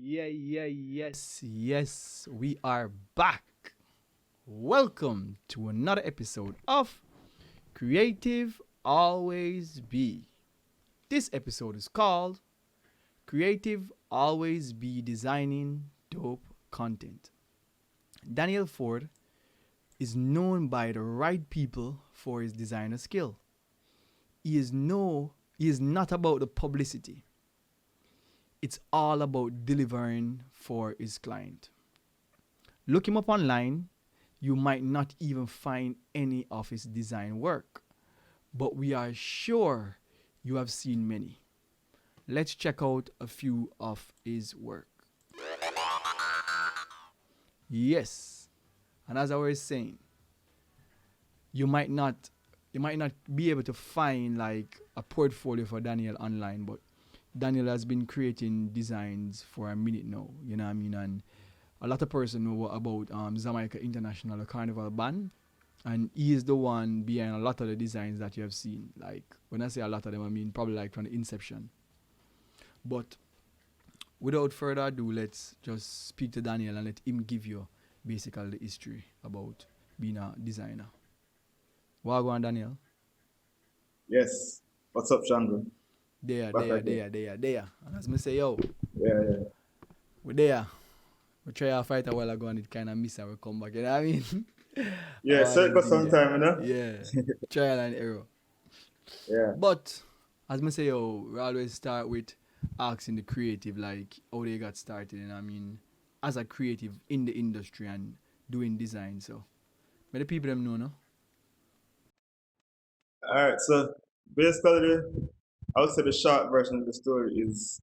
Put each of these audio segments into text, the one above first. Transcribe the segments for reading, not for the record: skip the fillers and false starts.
Yes, we are back. Welcome to another episode of Creative Always Be. This episode is called Creative Always Be Designing Dope Content. Daniel Ford is known by the right people for his designer skill. He is not about the publicity. It's all about delivering for his client. Look him up online. You might not even find any of his design work, but we are sure you have seen many. Let's check out a few of his work. Yes, and as I was saying, you might not you might not be able to find like a portfolio for Daniel online, but Daniel has been creating designs for a minute now. You know what I mean? And a lot of person know about Jamaica International Carnival Band, and he is the one behind a lot of the designs that you have seen. Like when I say a lot of them, I mean probably like from the inception. But without further ado, let's just speak to Daniel and let him give you basically the history about being a designer. Wagwan Daniel. Yes. What's up, Shandro? There, Back there, again. there, there, there. And as me say, yo, Yeah, yeah. we're there. We try our fight a while ago and it kind of miss and we come back. You know what I mean? Yeah, How it circle be there. sometime, you know? Yeah. Trial and error. Yeah. But as me say, yo, we always start with asking the creative like how they got started. And I mean, as a creative in the industry and doing design. So, but the people them know, no? All right. So basically, I would say the short version of the story is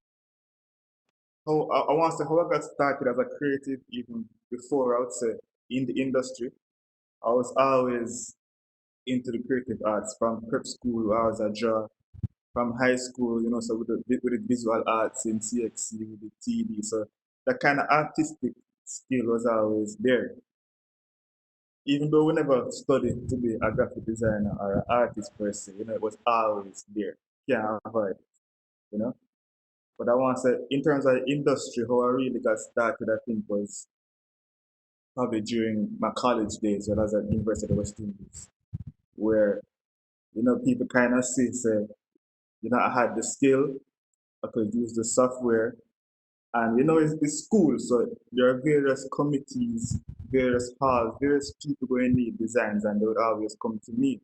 how I want to say how I got started as a creative even before I would say in the industry. I was always into the creative arts from prep school. I was a draw from high school, so with the visual arts in CXC with the TD. So that kind of artistic skill was always there. Even though we never studied to be a graphic designer or an artist per se, it was always there. Can't avoid it, you know. But I want to say, in terms of the industry, how I really got started, I think was probably during my college days when I was at University of West Indies, where, people kind of say, I had the skill, I could use the software, and it's school, so there are various committees, various halls, various people going to need designs, and they would always come to me.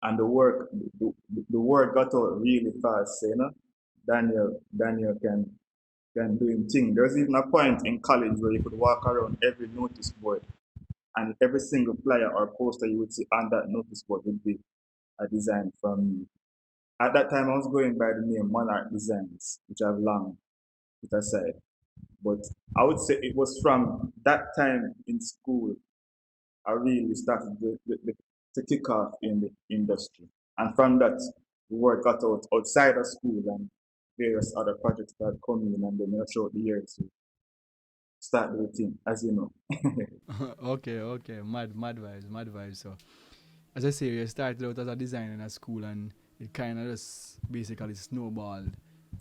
And the word got out really fast. Daniel can do him thing. There's even a point in college where you could walk around every notice board, and every single flyer or poster you would see on that notice board would be a design from me. At that time, I was going by the name Monarch Designs, which I've long put aside. But I would say it was from that time in school I really started to kick off in the industry. And from that, the word got out outside of school and various other projects that come in, and then throughout the years to start the routine, as you know. Okay. Mad vibes, mad vibes. So, as I say, you started out as a designer in a school and it kind of just basically snowballed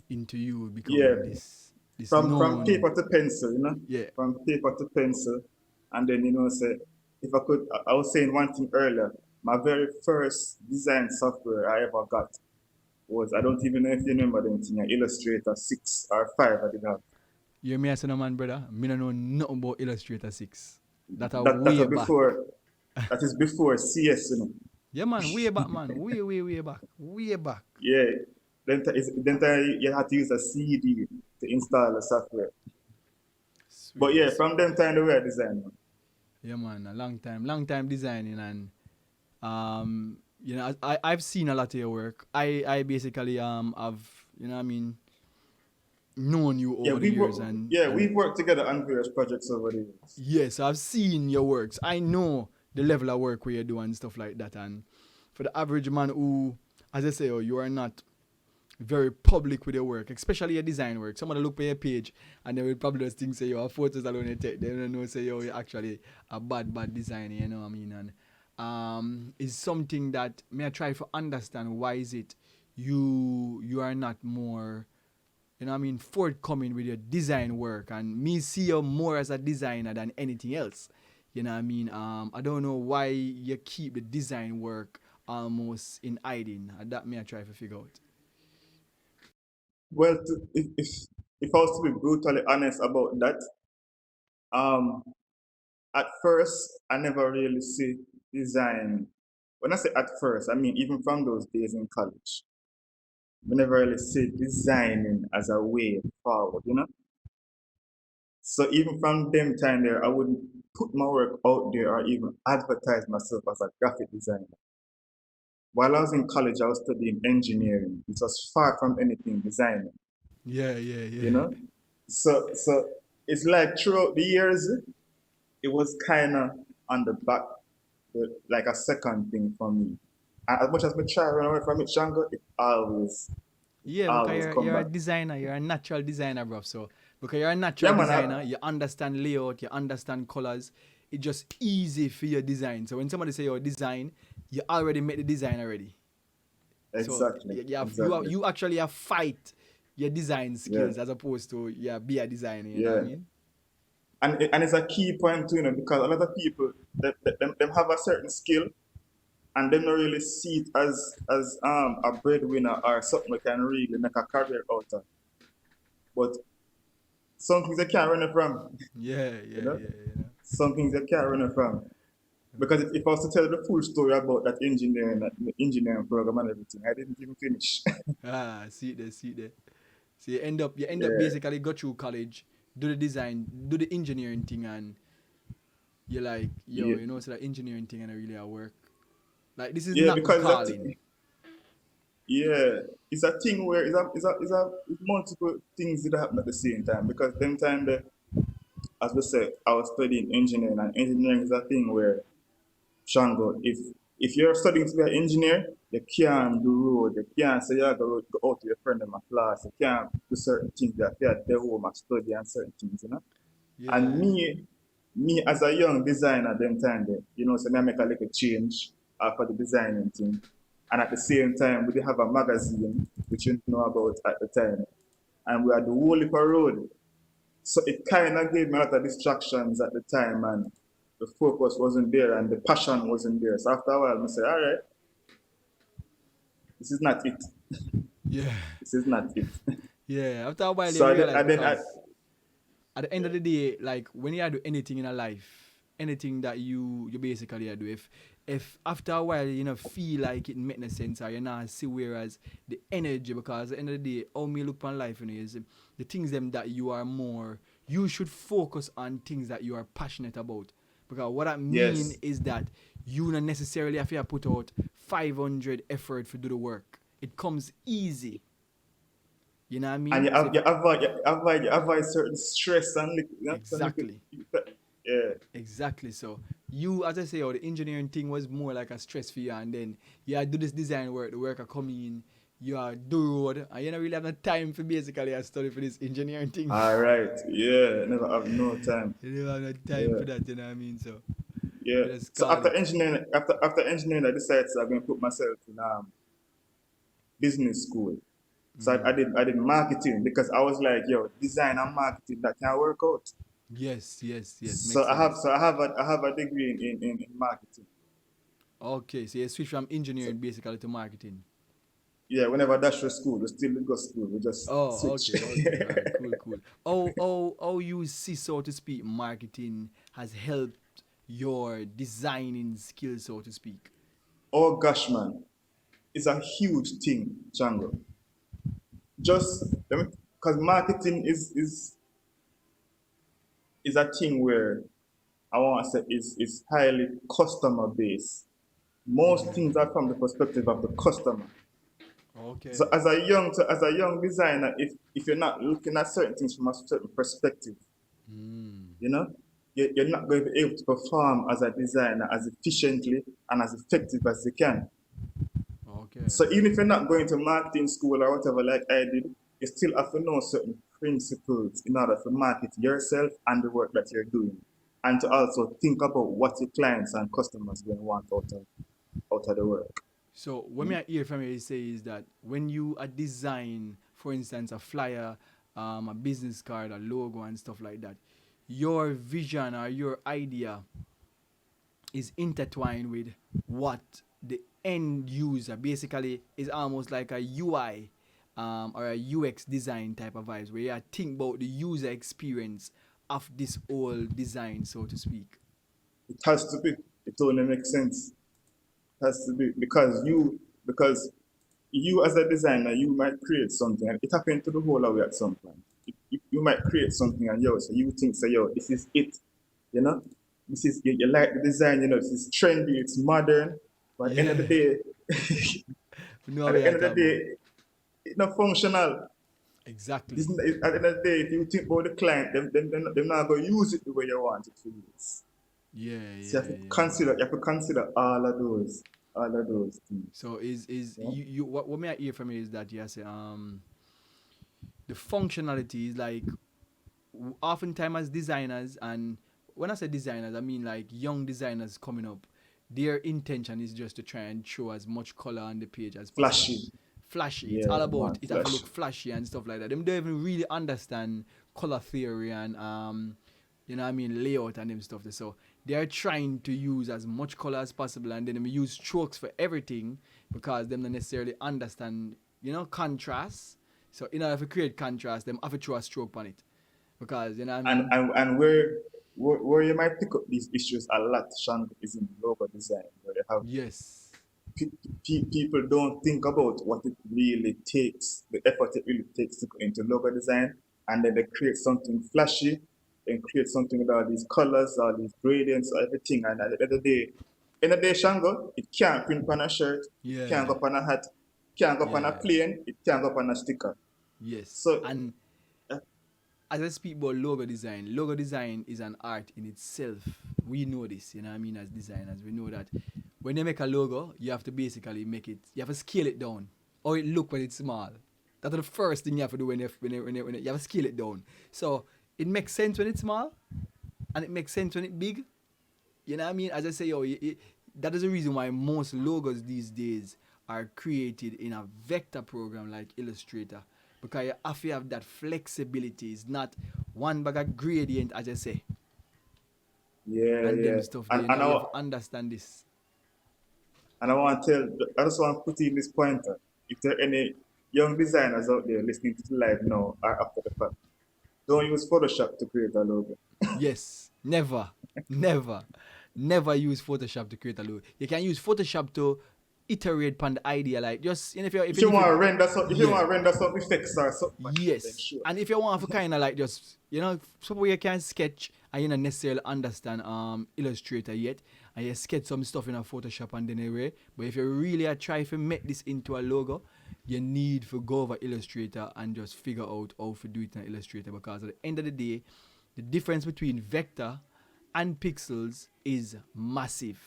into you Yeah, becoming this from known. paper to pencil, Yeah. from paper to pencil. And then, say, if I could, I was saying one thing earlier, my very first design software I ever got was, I don't even know if you remember them thing, Illustrator 6 or 5 I did have. You hear me as a man, brother? Me don't know nothing about Illustrator 6. That are That way are back. before, that is before CS. Yeah, man, way back, man. Way back. Way back. Yeah. Then you had to use a CD to install the software. But Sweet, yeah, sweet. from them time they were design, man. Yeah, man. A long time designing and I've seen a lot of your work. I basically have I mean known you Yeah, over the years and we've worked together on various projects over the years. yes, I've seen your works. I know the level of work where you do and stuff like that. And for the average man who, as I say, you are not very public with your work, especially your design work. Somebody look at your page and they will probably just think say your photos alone you take. They don't know say you're actually a bad designer, you know what I mean? And is something that may I try to understand why is it you are not more forthcoming with your design work, and me see you more as a designer than anything else. I don't know why you keep the design work almost in hiding. That me I try to figure out. Well, if I was to be brutally honest about that, um, at first I never really see design. When I say at first, I mean even from those days in college, we never really see designing as a way forward, you know. So even from them time there, I wouldn't put my work out there or even advertise myself as a graphic designer. While I was in college, I was studying engineering. It was far from anything designing, Yeah, yeah, you yeah. know. So it's like throughout the years, it was kind of on the back, like a second thing for me. And as much as me try to run away from it, Shango, it Yeah, because always you're come you're a back. designer, you're a natural designer, bro. So because you're a Yeah, natural man. designer, you understand layout, you understand colors. It's just easy for your design. So when somebody say your design, you already made the design already. So Exactly, you exactly. you actually have fight your design Yeah, skills as opposed to be a designer. You know what I yeah. mean? And it's a key point too, you know, because a lot of people them have a certain skill and they don't really see it as a breadwinner or something they can really make a career out of. But some things they can't run it from, Yeah, you yeah, know. yeah, you know. Some things they can't run it from. Because if I was to tell the full story about that engineering program and everything, I didn't even finish. See it there, see it there. So you end up Yeah, basically go through college, do the design, do the engineering thing, and you're like, yo, yeah, so that engineering thing and really at work. Like this is yeah. not my Because calling. yeah, it's a thing where it's multiple things that happen at the same time. Because them time there, as we said, I was studying engineering, and engineering is a thing where Shango, if you're studying to be an engineer, you can't do road, you can't say you go out to your friend in my class, you can't do certain things that you have to stay home and study and certain things, you know. And Yeah. me as a young designer them time there, so I make a little change for the designing thing. And at the same time, we did have a magazine, which you know about at the time. And we had the whole heap of road. So it kind of gave me a lot of distractions at the time, and the focus wasn't there and the passion wasn't there. So after a while, I said, all right, this is not it. Yeah. This is not it. Yeah. After a while, you So realize I then I, because at the end of the day, like when you do anything in a life, anything that you basically do, if after a while you know feel like it make no sense or you not see whereas the energy because at the end of the day, how me look on life is the things them that you are more you should focus on things that you are passionate about. Because what I mean yes. is that you not necessarily have to put out 500 effort to do the work. It comes easy. You know what I And mean? So you avoid certain stress and some exactly. yeah. Exactly. So you, as I say, the engineering thing was more like a stress for you, and then you do this design work. The work are coming in. You are do road, and you don't really have the time for basically a study for this engineering thing. All right. Yeah. Never have no time. You don't have no time Yeah. for that. You know what I mean? So Yeah. we just So call it. after engineering, I decided I'm going to put myself in business school. So I did marketing because I was like, yo, design and marketing that can work out. Yes, yes, yes. So Makes sense. I have a degree in marketing. Okay, so you switch from So engineering basically to marketing. yeah, whenever I dash to school, we still go school. We just Oh, switch. okay, okay, all right, cool, cool. Oh, you see, so to speak, marketing has helped your designing skills, so to speak. Oh gosh, man, it's a huge thing, Django. Just because marketing is a thing where I want to say is highly customer based. Most things are from the perspective of the customer. So Okay. as a young designer, if you're not looking at certain things from a certain perspective, Mm. you know, you're not going to be able to perform as a designer as efficiently and as effective as you can. Okay. So even if you're not going to marketing school or whatever, like I did, you still have to know certain principles in order to market yourself and the work that you're doing, and to also think about what your clients and customers going to want out of the work. So what You me know? I hear from you say is that when you design for instance, a flyer, a business card, a logo, and stuff like that, your vision or your idea is intertwined with what the end user basically is almost like a UI or a UX design type of vibes where you think about the user experience of this old design, so to speak. It has to be. It only makes sense. It has to be because you as a designer, you might create something, and it happened to the whole of it at some point. You might create something, and so you think, so this is it, you know, this is you like the design, this is trendy, it's modern, but at the end of the Yeah, day, we know at what the we are end of the talking about. day, it's not functional. Exactly. At the end of the day, if you think about the client, they're not going to use it the way you want it to use. Yeah, So yeah, yeah, yeah. you have to consider all of those things. So is You know? you what may I hear from you is that yes, the functionality is like oftentimes as designers, and when I say designers, I mean like young designers coming up, their intention is just to try and show as much color on the page as possible. Flashy. Flashy. It's Yeah, all man, about it have to look flashy. flashy and stuff like that. Them don't even really understand color theory and you know what I mean, layout and them stuff. So they are trying to use as much color as possible, and then they use strokes for everything because them don't necessarily understand, contrast. So in order to create contrast, them have to throw a stroke on it. Because you know what I And mean? and where you might pick up these issues a lot, Sean, is in logo design, where you have Yes. people don't think about what it really takes, the effort it really takes to go into logo design, and then they create something flashy, and create something with all these colors, all these gradients, everything, and at the end of the day, Shango, it can't print on a shirt, can't Yeah. go on a hat, can't go on a Yeah. plane, it can't go on a sticker. Yes. So And uh, as I speak about logo design is an art in itself. We know this, you know what I mean, as designers. We know that when you make a logo, you have to basically you have to scale it down. Or it look when it's small. That's the first thing you have to do you have to scale it down. So it makes sense when it's small, and it makes sense when it's big. You know what I mean? As I say, that is the reason why most logos these days are created in a vector program like Illustrator. Because you have to have that flexibility. It's not one bag of gradient, as I say, yeah, and them yeah. stuff there. And and You I have to understand this. and I want to tell, I just want to put in this pointer. If there are any young designers out there listening to the live now or after the fact, don't use Photoshop to create a logo. Yes, never, never, never use Photoshop to create a logo. You can use Photoshop to iterate upon the idea, like just if you If you want to render yeah. some effects or something, then Yes. sure. And if you want to kind of like just, somewhere you can sketch and you don't necessarily understand Illustrator yet, and you sketch some stuff in a Photoshop and then away. But if you really are trying to make this into a logo, you need to go over Illustrator and just figure out how to do it in Illustrator, because at the end of the day, the difference between vector and pixels is massive.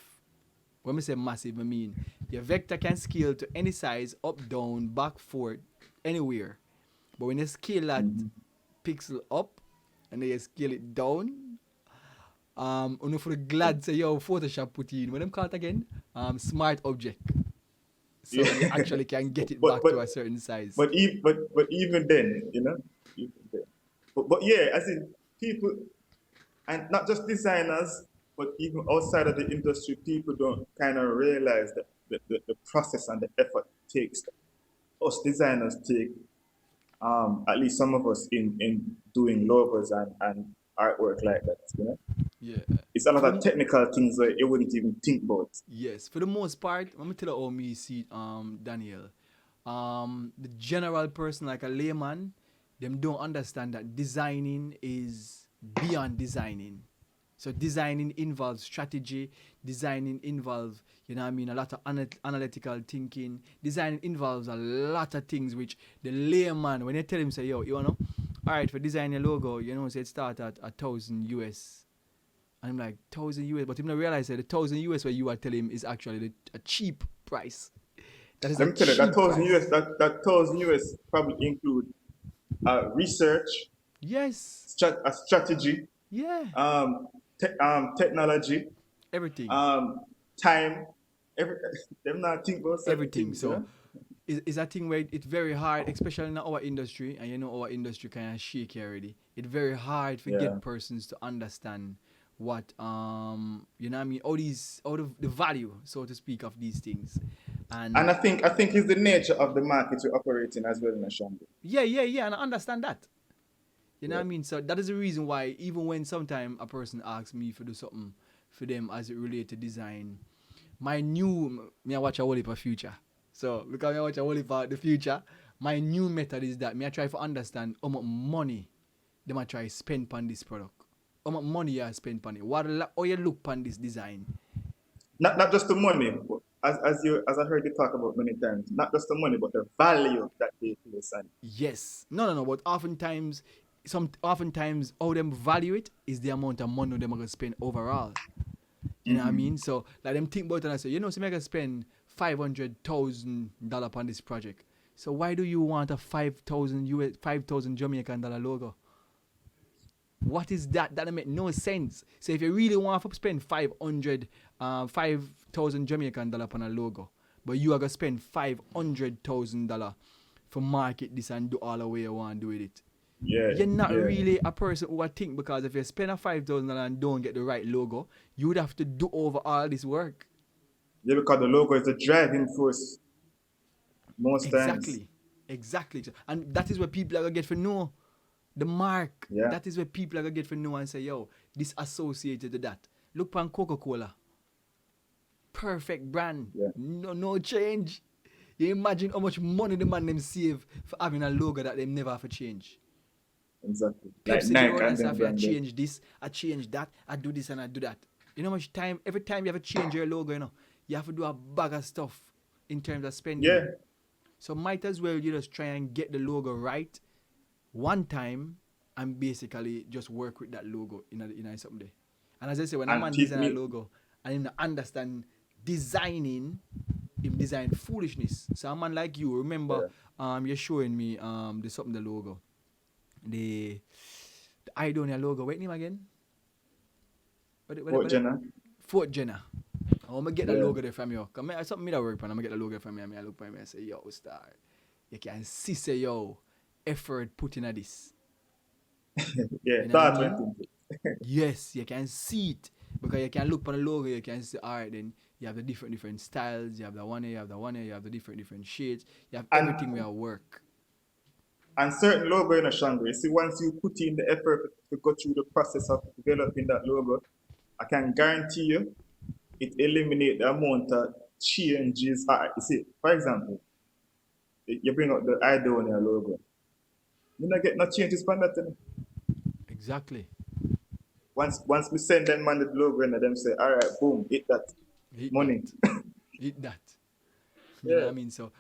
When we say massive, I mean your vector can scale to any size, up, down, back, forward, anywhere. But when you scale that pixel up and then you scale it down, for the glad say yo Photoshop put in what them call it again? Smart object. So you Yeah. actually can get it but back but to a certain size. but even then, even then. But yeah, as in people, and not just designers, but even outside of the industry, people don't kind of realize that the process and the effort it takes us designers take, at least some of us in doing logos and artwork like that, Yeah. It's a lot For of the technical things that you wouldn't even think about. yes, for the most part, let me tell you how me see Daniel. The general person like a layman, them don't understand that designing is beyond designing. So designing involves strategy, designing involves, a lot of analytical thinking. Designing involves a lot of things which the layman, when you tell him say, yo, all right, for designing a logo, say it start at 1,000 US. And I'm like, 1,000 US, but him not realize that the 1,000 US where you are telling him is actually a cheap price. That is a Let me tell you, that cheap thousand US, price. that thousand US probably include research, Yes. a strategy, Yeah. technology, Everything. um, time. Every, them not think about certain Everything. things, So is a thing where it's very hard, especially in our industry, and you know our industry kind of shaky already. It's very hard to Yeah. get persons to understand what you know what I mean, all these all the value, so to speak, of these things. And And I think it's the nature of the market we operate in as well, Nashamba. yeah, and I understand that. You know what Yeah. I mean? So that is the reason why even when sometimes a person asks me to do something for them as it relates to design, my new me I watch a whole heap of future. So because I watch a whole heap of the future, my new method is that me I try to understand how much money they might try to spend on this product. How much money you spend on it. How you look on this design. Not just the money, but as I heard you talk about many times, not just the money, but the value that they place on it. Yes. No. But oftentimes how them value it is the amount of money them are gonna spend overall. You know what I Mm-hmm. mean? So like them think about it and I say, you know, so me gonna spend $500,000 on this project. So why do you want a 5,000 Jamaican dollar logo? What is that? That make no sense. So if you really want to spend 5,000 Jamaican dollar on a logo, but you are gonna spend $500,000 for market this and do all the way you want to do with it. Yeah, You're not yeah, really a person who I think, because if you spend a $5,000 and don't get the right logo, you would have to do over all this work. yeah. Because the logo is the driving force most times. Exactly. And that is what people are gonna get for know. The mark. Yeah, That is what people are gonna get for know and say, yo, this associated to that. Look on Coca-Cola. Perfect brand. yeah, No change. You imagine how much money the man them save for having a logo that they never have to change. exactly. Like Pepsi go Nike around and and say, them I brand there. change this, I change that, I do this and I do that. You know how much time, every time you have to change your logo, you have to do a bag of stuff in terms of spending. Yeah, So might as well you just try and get the logo right one time and basically just work with that logo in something there. And as I say, when a and man keep design a me. logo and him understand designing, him design foolishness. So a man like you, remember, Yeah. you're showing me the logo, the the Idonia logo. Wait name again? What What it? Jenna? Fort Jenner. I'm gonna get the Yeah, logo there from you. Cause me, something me that work on. I'm gonna get the logo from you. I look for me and say, yo, star. You can see say yo effort put in this. yeah. You know what I That went mean? into it. Yes, you can see it because you can look on the logo. You can see, all right, then you have the different styles. You have the one here, you have the one here, you have the different shades. You have everything And will work. certain logo in a Shango, you see, once you put in the effort to go through the process of developing that logo, I can guarantee you it eliminate the amount of changes. You see, for example, you bring up the Idonia logo. You not get no changes from that. Exactly. Once we send them man the logo and them say, all right, boom, hit that Hit that. money. Hit that. You know what Yeah. I mean? So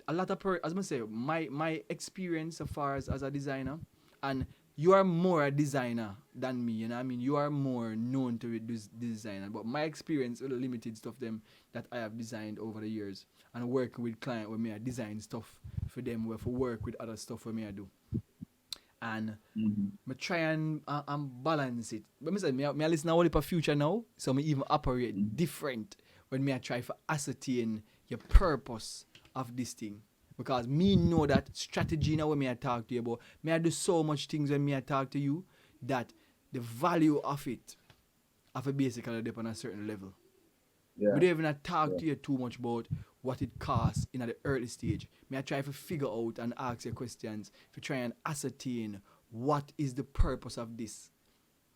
a lot of as I say, my experience so far as a designer, and you are more a designer than me. You know what I mean? You are more known to this designer, but my experience with the limited stuff them that I have designed over the years, and working with client where me I design stuff for them, where for work with other stuff where me I do, and Mm-hmm. me try and balance it. But me say me I listen a whole heap of future now, so me even operate different when me I try for ascertain your purpose of this thing. Because me know that strategy now when me I talk to you about, me I do so much things when me I talk to you that the value of it have to basically dip on a certain level. Yeah. We don't even talk Yeah. to you too much about what it costs in the early stage. Me I try to figure out and ask you questions to try and ascertain what is the purpose of this.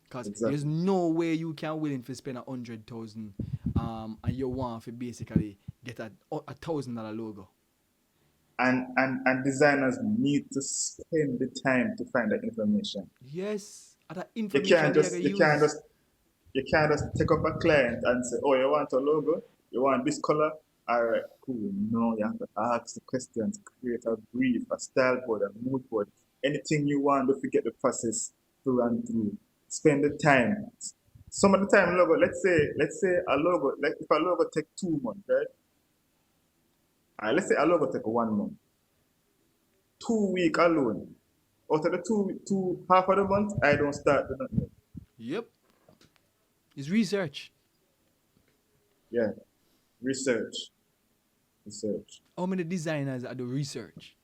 Because there's Exactly. no way you can willing to spend 100,000 and you want to basically get $1,000 logo. And designers need to spend the time to find that information. Yes, that You information can't they are gonna just you can't use. just you can't just take up a client and say, oh, you want a logo? You want this color? All right, cool. No, you have to ask the questions, create a brief, a style board, a mood board, anything you want to forget the process to run through. Spend the time. Some of the time, logo. Let's say a logo. Like if a logo take 2 months, right? All right, let's say a logo take 1 month. 2 week alone. Out of the two half of the month, I don't start the nothing. Yep, it's research. Yeah, research. Research. How many designers are do research?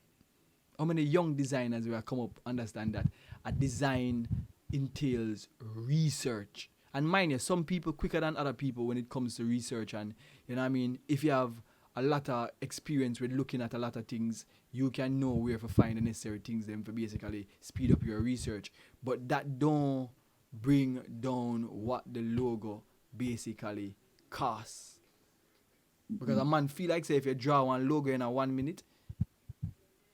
How many young designers will come up understand that a design entails research? And mind you, some people quicker than other people when it comes to research. And you know what I mean? If you have a lot of experience with looking at a lot of things, you can know where to find the necessary things then for basically speed up your research. But that don't bring down what the logo basically costs. Because a man feel like say if you draw one logo in a 1 minute,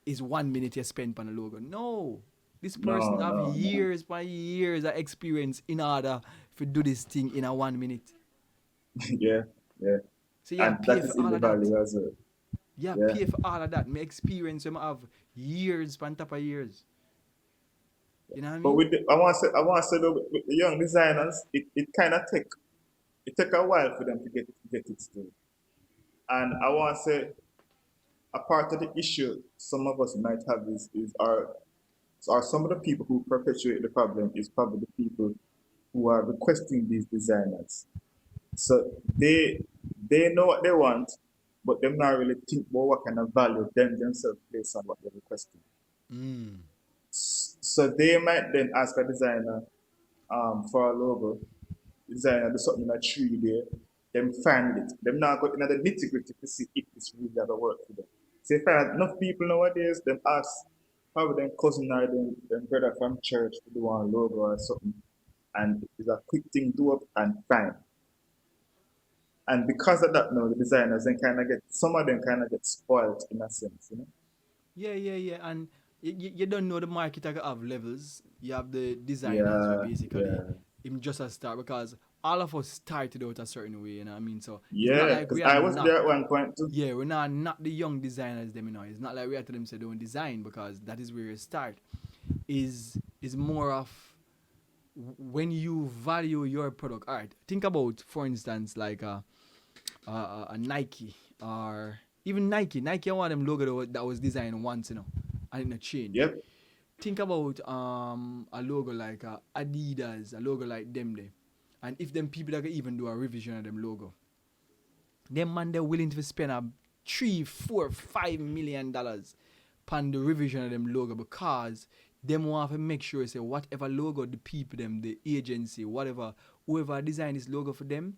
is 1 minute you spend on a logo. No. This person No, have no, no. years by years of experience in order to do this thing in a 1 minute. Yeah, yeah. So you And pay that for is in all the of that. value as well. You Yeah. pay for all of that. My experience I have years on top of years. You know what I But mean? I want to say though, with the young designers, it kind of take a while for them to get it still. And I want to say a part of the issue some of us might have is are some of the people who perpetuate the problem is probably the people who are requesting these designers. So they know what they want, but they not really think about what kind of value them themselves place on what they're requesting. Mm. So they might then ask a designer for a logo, designer do something like 3D, them find it. Them now go into the nitty gritty to see if it's really gonna work for them. So if I had enough people nowadays, them ask probably them cousin or them brother from church to do one logo or something. And it's a quick thing, do up and fine. And because of that now, the designers then kind of get, some of them kind of get spoiled in a sense, you know? Yeah. And you don't know the market have levels. You have the designers where Yeah, basically yeah. him just a start because all of us started out a certain way, you know what I mean? So it's not Yeah, like because we are I was not there at one point too. yeah, we're not the young designers them, you know. It's not like we have to them say don't design because that is where you start. Is more of when you value your product. All right, think about for instance like a Nike or even Nike. Nike one of them logo that was designed once, you know, and it not change. Yep, Think about a logo like Adidas, a logo like them there, and if them people that can even do a revision of them logo, them man they're willing to spend a $3, $4, $5 million on the revision of them logo because them want to make sure say whatever logo the people them the agency whatever whoever design this logo for them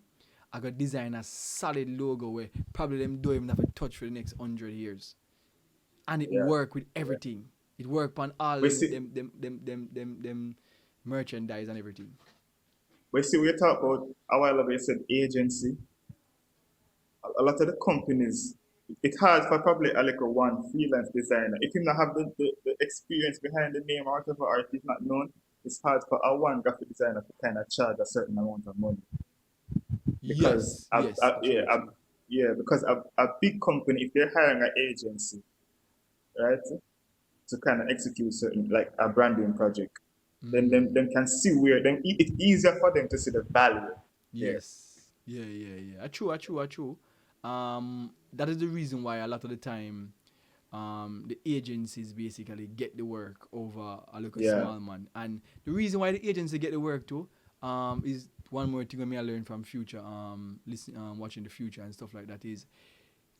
I got design a solid logo where probably them don't even have a touch for the next 100 years and it yeah, work with yeah. everything. It work on all We them see, merchandise and everything. we talk about a while ago, you said agency. A lot of the companies, it's hard for probably a like a one freelance designer. If you not have the experience behind the name or whatever, or if it's not known, it's hard for a one graphic designer to kind of charge a certain amount of money. Because Yes, true. yeah, because a big company, if they're hiring an agency, right, to kind of execute certain like a branding project, then Mm. them can see where then it's easier for them to see the value there. Yes. Yeah. True. That is the reason why a lot of the time, the agencies basically get the work over a local Yeah, small man. And the reason why the agency get the work too, is one more thing I learned from future, listen, watching the future and stuff like that is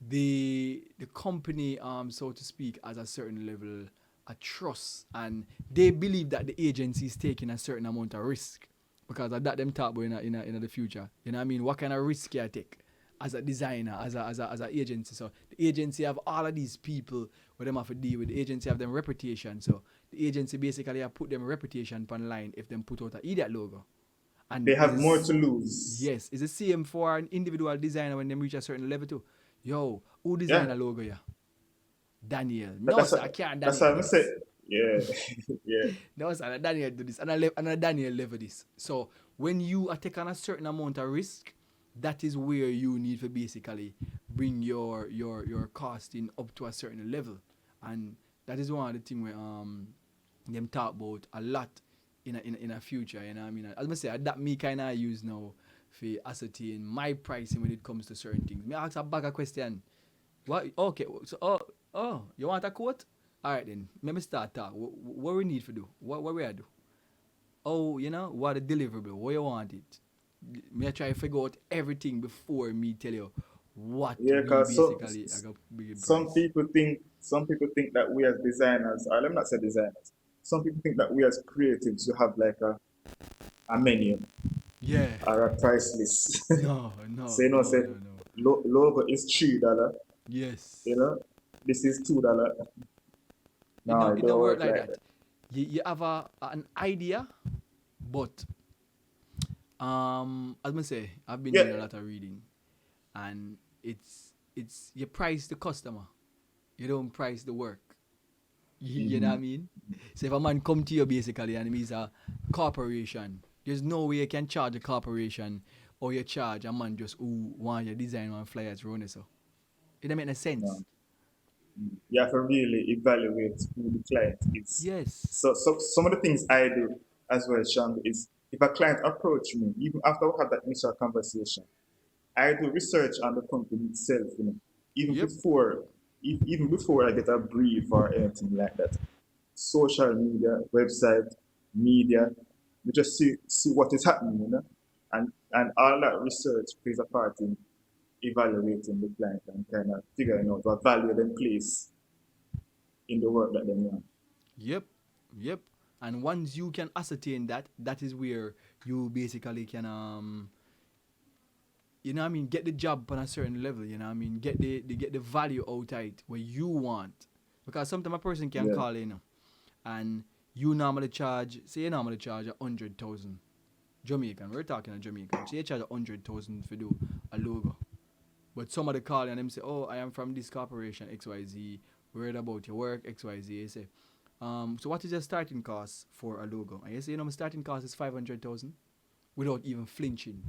the company, so to speak, has a certain level of trust, and they believe that the agency is taking a certain amount of risk because of that them talk about in the future. You know what I mean? What kind of risk you take as a designer, as a agency. So the agency have all of these people where them have to deal with. The agency have them reputation. So the agency basically have put them reputation on line if them put out an idiot logo. they And have more is to lose. yes, it's the same for an individual designer when they reach a certain level too. Yo, who design Yeah, a logo yeah? Daniel. that, No that's sir, what, I can't that's Daniel what do I'm saying. this. Yeah, yeah, No sir, Daniel do this. And a Daniel level this. So when you are taking a certain amount of risk, that is where you need to basically bring your costing up to a certain level. And that is one of the things where them talk about a lot in a future, you know what I mean? As I say, that me kind of use now for ascertain my pricing when it comes to certain things. Me ask a bag of question. What? Okay. So, you want a quote? All right then. Let me start talk. What we need to do? What we do? Oh, you know what the deliverable? Where you want it? Me I try to figure out everything before me tell you what Yeah, we because basically I got big price. some people think that we as designers, or let me not say designers, some people think that we as creatives should have like a menu Yeah. or a price list. No, So no, you know, no, say no, no. logo is $3, you Yes. know, this is $2. No, it It don't don't work work like like that. that. You have an idea, but as I say, I've been Yeah. doing a lot of reading, and it's you price the customer, you don't price the work. You know what I Hmm. mean? So if a man come to you basically and he's a corporation, there's no way you can charge a corporation or you charge a man just who want your design on flyers running so. It don't make no sense. No. You have to really evaluate who the client is. Yes. So some of the things I do as well, Sean, is if a client approach me, even after we have that initial conversation, I do research on the company itself, even Yep. before even before I get a brief or anything like that. Social media, website, media, we just see what is happening, and all that research plays a part in evaluating the client and kind of figuring out what value they place in the work that they want. Yep. Yep. And once you can ascertain that, that is where you basically can you know what I mean, get the job on a certain level, you know what I mean, get the value out of it where you want. Because sometimes a person can Yeah, call in and you normally charge, say you normally charge 100,000 Jamaican. We're talking a Jamaican. So you charge 100,000 for do a logo. But somebody call and them say, oh, I am from this corporation XYZ. Worried about your work XYZ. You say, so what is your starting cost for a logo? And you say, my starting cost is 500,000 without even flinching.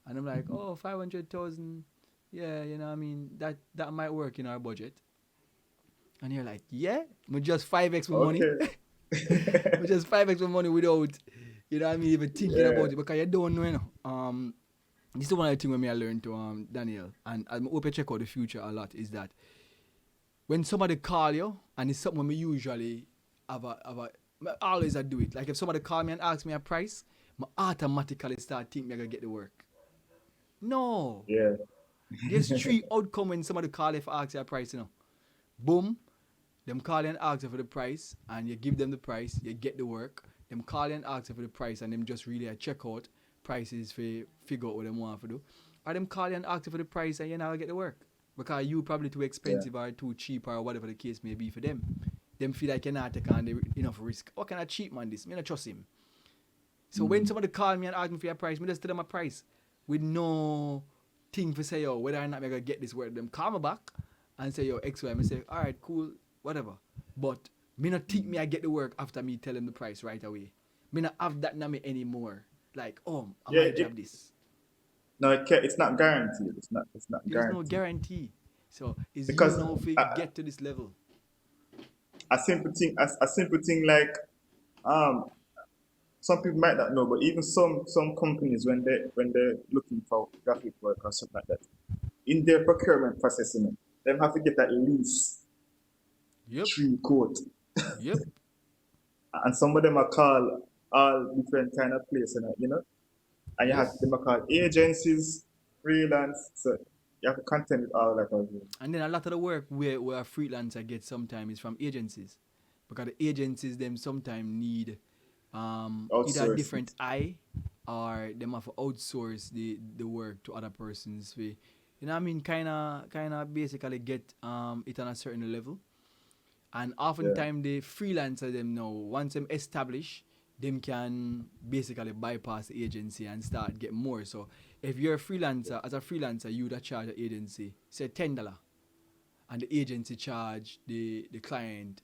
And I'm like, oh, 500,000. Yeah, you know, I mean, that might work in our budget. And you're like, yeah, but just 5x my money. okay. But just 5x my money without, you know what I mean, even thinking Yeah, about it because you don't know, this is one of the things when I learned to Daniel, and I hope you check out the future a lot, is that when somebody call you, and it's something we usually I always I do it. Like if somebody call me and ask me a price, I automatically start thinking I'm going to get the work. No. yeah, There's three outcome when somebody call if ask you a price, Boom, them call and ask you for the price, and you give them the price, you get the work. Them call and ask you for the price, and them just really check out prices for figure out what them want to do. Or them call and ask you for the price, and you never get the work because you probably too yeah. expensive or too cheap or whatever the case may be for them. Them feel like you're not taking enough risk. What kind of cheap man this? Me not trust him. So when Mm. somebody call me and ask me for a price, me just tell them a price with no thing for say, yo, whether or not I'm gonna get this work. Them call me back and say, yo, X, Y. Me say, all right, cool, whatever. But me not think me I get the work after me tell them the price right away. Me not have that na me anymore. Like, oh, I Yeah, might have this. no, it's not guaranteed. It's not There's no guaranteed guarantee. So is you because know if we a, get to this level. a simple thing like um some people might not know, but even some companies when they're looking for graphic work or something like that, in their procurement process, they have to get at least Yep, 3 quote, yep, and some of them are called all different kind of places, and you have them yes. are called agencies, freelance, so you have to contend with all that as well. And then a lot of the work where a freelancer gets sometimes is from agencies. Because the agencies them sometimes need either a Outsource different it. eye or them have to outsource the work to other persons. You know what I mean? Kinda basically get it on a certain level. And Yeah, oftentimes the freelancer them now, once them establish, them can basically bypass the agency and start get more. So if you're a freelancer, as a freelancer, you would charge the agency, say $10, and the agency charge the client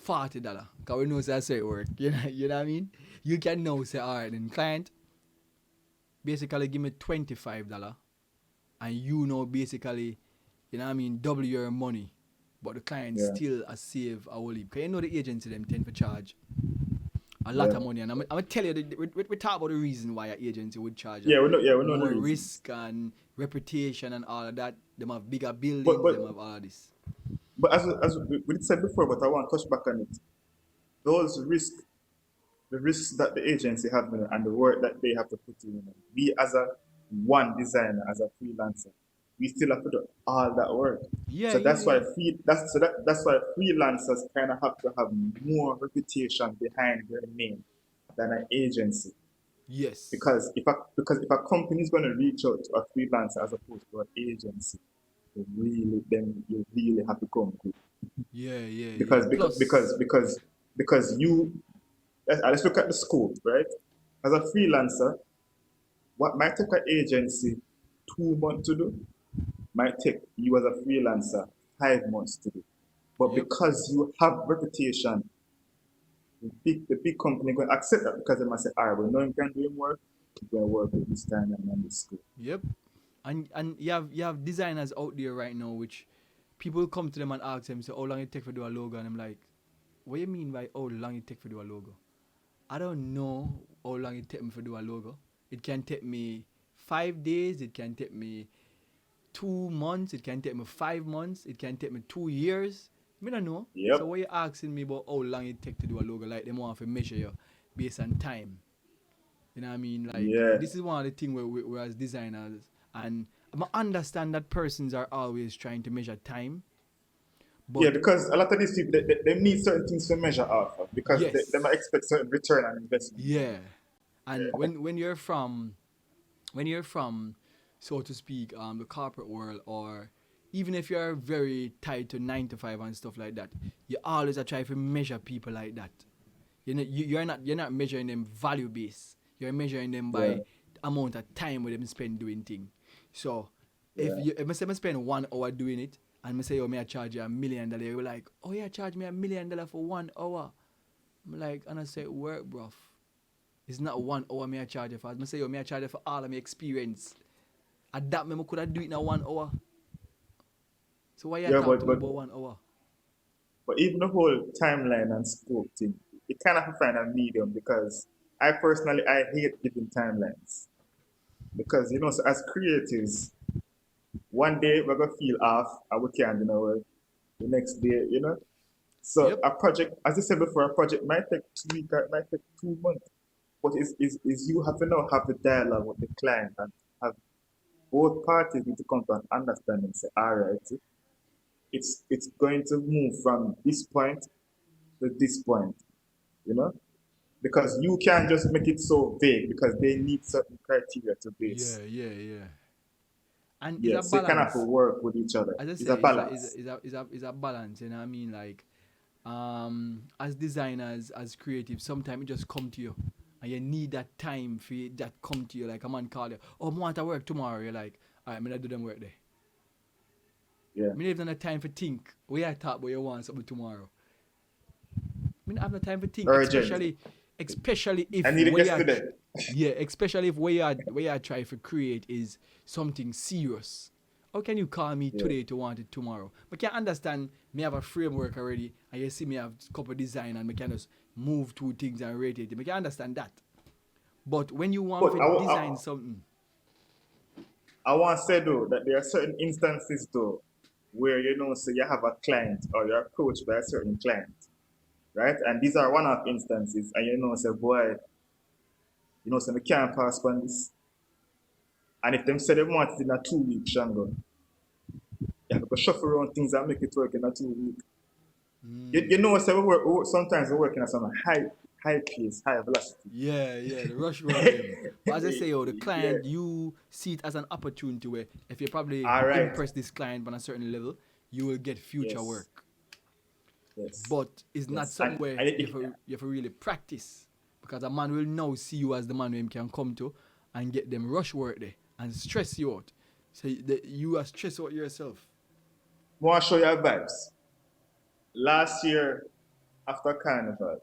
$40. Cause we know that's how it work. You know what I mean? You can now say, alright, then client, basically give me $25 and you know basically, you know what I mean, double your money. But the client yeah, still a save a whole heap. Cause you know the agency them tend to charge a lot yeah, of money. And I'm gonna tell you, we talk about the reason why an agency would charge yeah. We know the more reasons, risk and reputation and all of that. Them have bigger but buildings, but them have all of this. but as we said before, but I want to touch back on it. Those risks, the risks that the agency have, and the work that they have to put in, we as a one designer, as a freelancer, we still have to do all that work. Yeah, So yeah, yeah. that's why freelancers kind of have to have more reputation behind their name than an agency. Yes. Because if a company is going to reach out to a freelancer as opposed to an agency, you really have to come good. Yeah, yeah, yeah. Because because because Plus, because because you let's look at the scope, right? As a freelancer, what might take an agency 2 months to do might take you as a freelancer 5 months to do. But yep. because you have reputation, the big company going to accept that because they must say, all right, we know you can do your work, we're going to work with this time and this scope. Yep. And you have designers out there right now which people come to them and ask them, say, how long it take for do a logo? And I'm like, what you mean by how long it take for do a logo? I don't know how long it take me for do a logo. It can take me 5 days, it can take me 2 months, it can take me 5 months, it can take me 2 years. Me don't know. So Yep. what you asking me about how long it take to do a logo? Like them want to measure you based on time. You know what I mean? Like Yeah. this is one of the things where we as designers, and I understand that persons are always trying to measure time, Yeah, but because a lot of these people, they need certain things to measure off of because they might yes, expect certain return on investment from yeah. it. And when you're from, so to speak, the corporate world, or even if you're very tied to 9 to 5 and stuff like that, you always are trying to measure people like that. You're not measuring them value based. You're measuring them Yeah, by the amount of time with them spend doing things. So yeah. if I say I spend 1 hour doing it and I say, oh, may I charge you $1 million, you're like, oh yeah, charge me $1 million for 1 hour. I'm like, and I say, work, bruv. It's not 1 hour may I charge you for. I say, yo, may I charge you for all of my experience. At that, me could have do it in 1 hour. So why you Yeah, talk but to me but about 1 hour? but even the whole timeline and scope thing, it kind of have to find a medium because I hate giving timelines because so as creatives, one day we're gonna feel off and we can't do no work. The next day. So Yep. a project, as I said before, a project might take 2 weeks, it might take 2 months. But is you have to now have the dialogue with the client and have both parties need to come to an understanding and say, all right, it's going to move from this point to this point, you know? Because you can't just make it so vague because they need certain criteria to base. Yeah, yeah, yeah. And it's a Yes, so you kind of have to balance. work with each other. As I It's a say, balance. it's a balance. You know what I mean? Like, as designers, as creatives, sometimes it just come to you, and you need that time for that come to you. Like a man call you, oh, I want to work tomorrow. You're like, all right, I'm gonna do them work there. Yeah. Me don't have no time for think. We I talk about you want something tomorrow. Me don't have no time for think, Urgent. especially I if need it what you are, yesterday. yeah, especially if what you are trying to create is something serious. How can you call me Yeah. today to want it tomorrow? But can understand me have a framework already, and you see me have a couple design and me can just move two things and rate it. Me can understand that. But when you want But to I, design I, something, I want to say though that there are certain instances though where so you have a client or you're approached by a certain client, right? And these are one-off instances, and say, boy, so we can't pass on this. And if them say they want it in a 2 week shango, you have to shuffle around things and make it work in a 2 week. So sometimes we're working at some high pace, high velocity. yeah, yeah, the rush work them. But as I say, the Yeah. client, you see it as an opportunity where if you probably All right. impress this client on a certain level, you will get future Yes. work. Yes. But it's not Yes. something where And you have to really practice, because a man will now see you as the man who him can come to and get them rush work there and stress you out. So you are stress out yourself. want to show you vibes. Last year, after Carnival,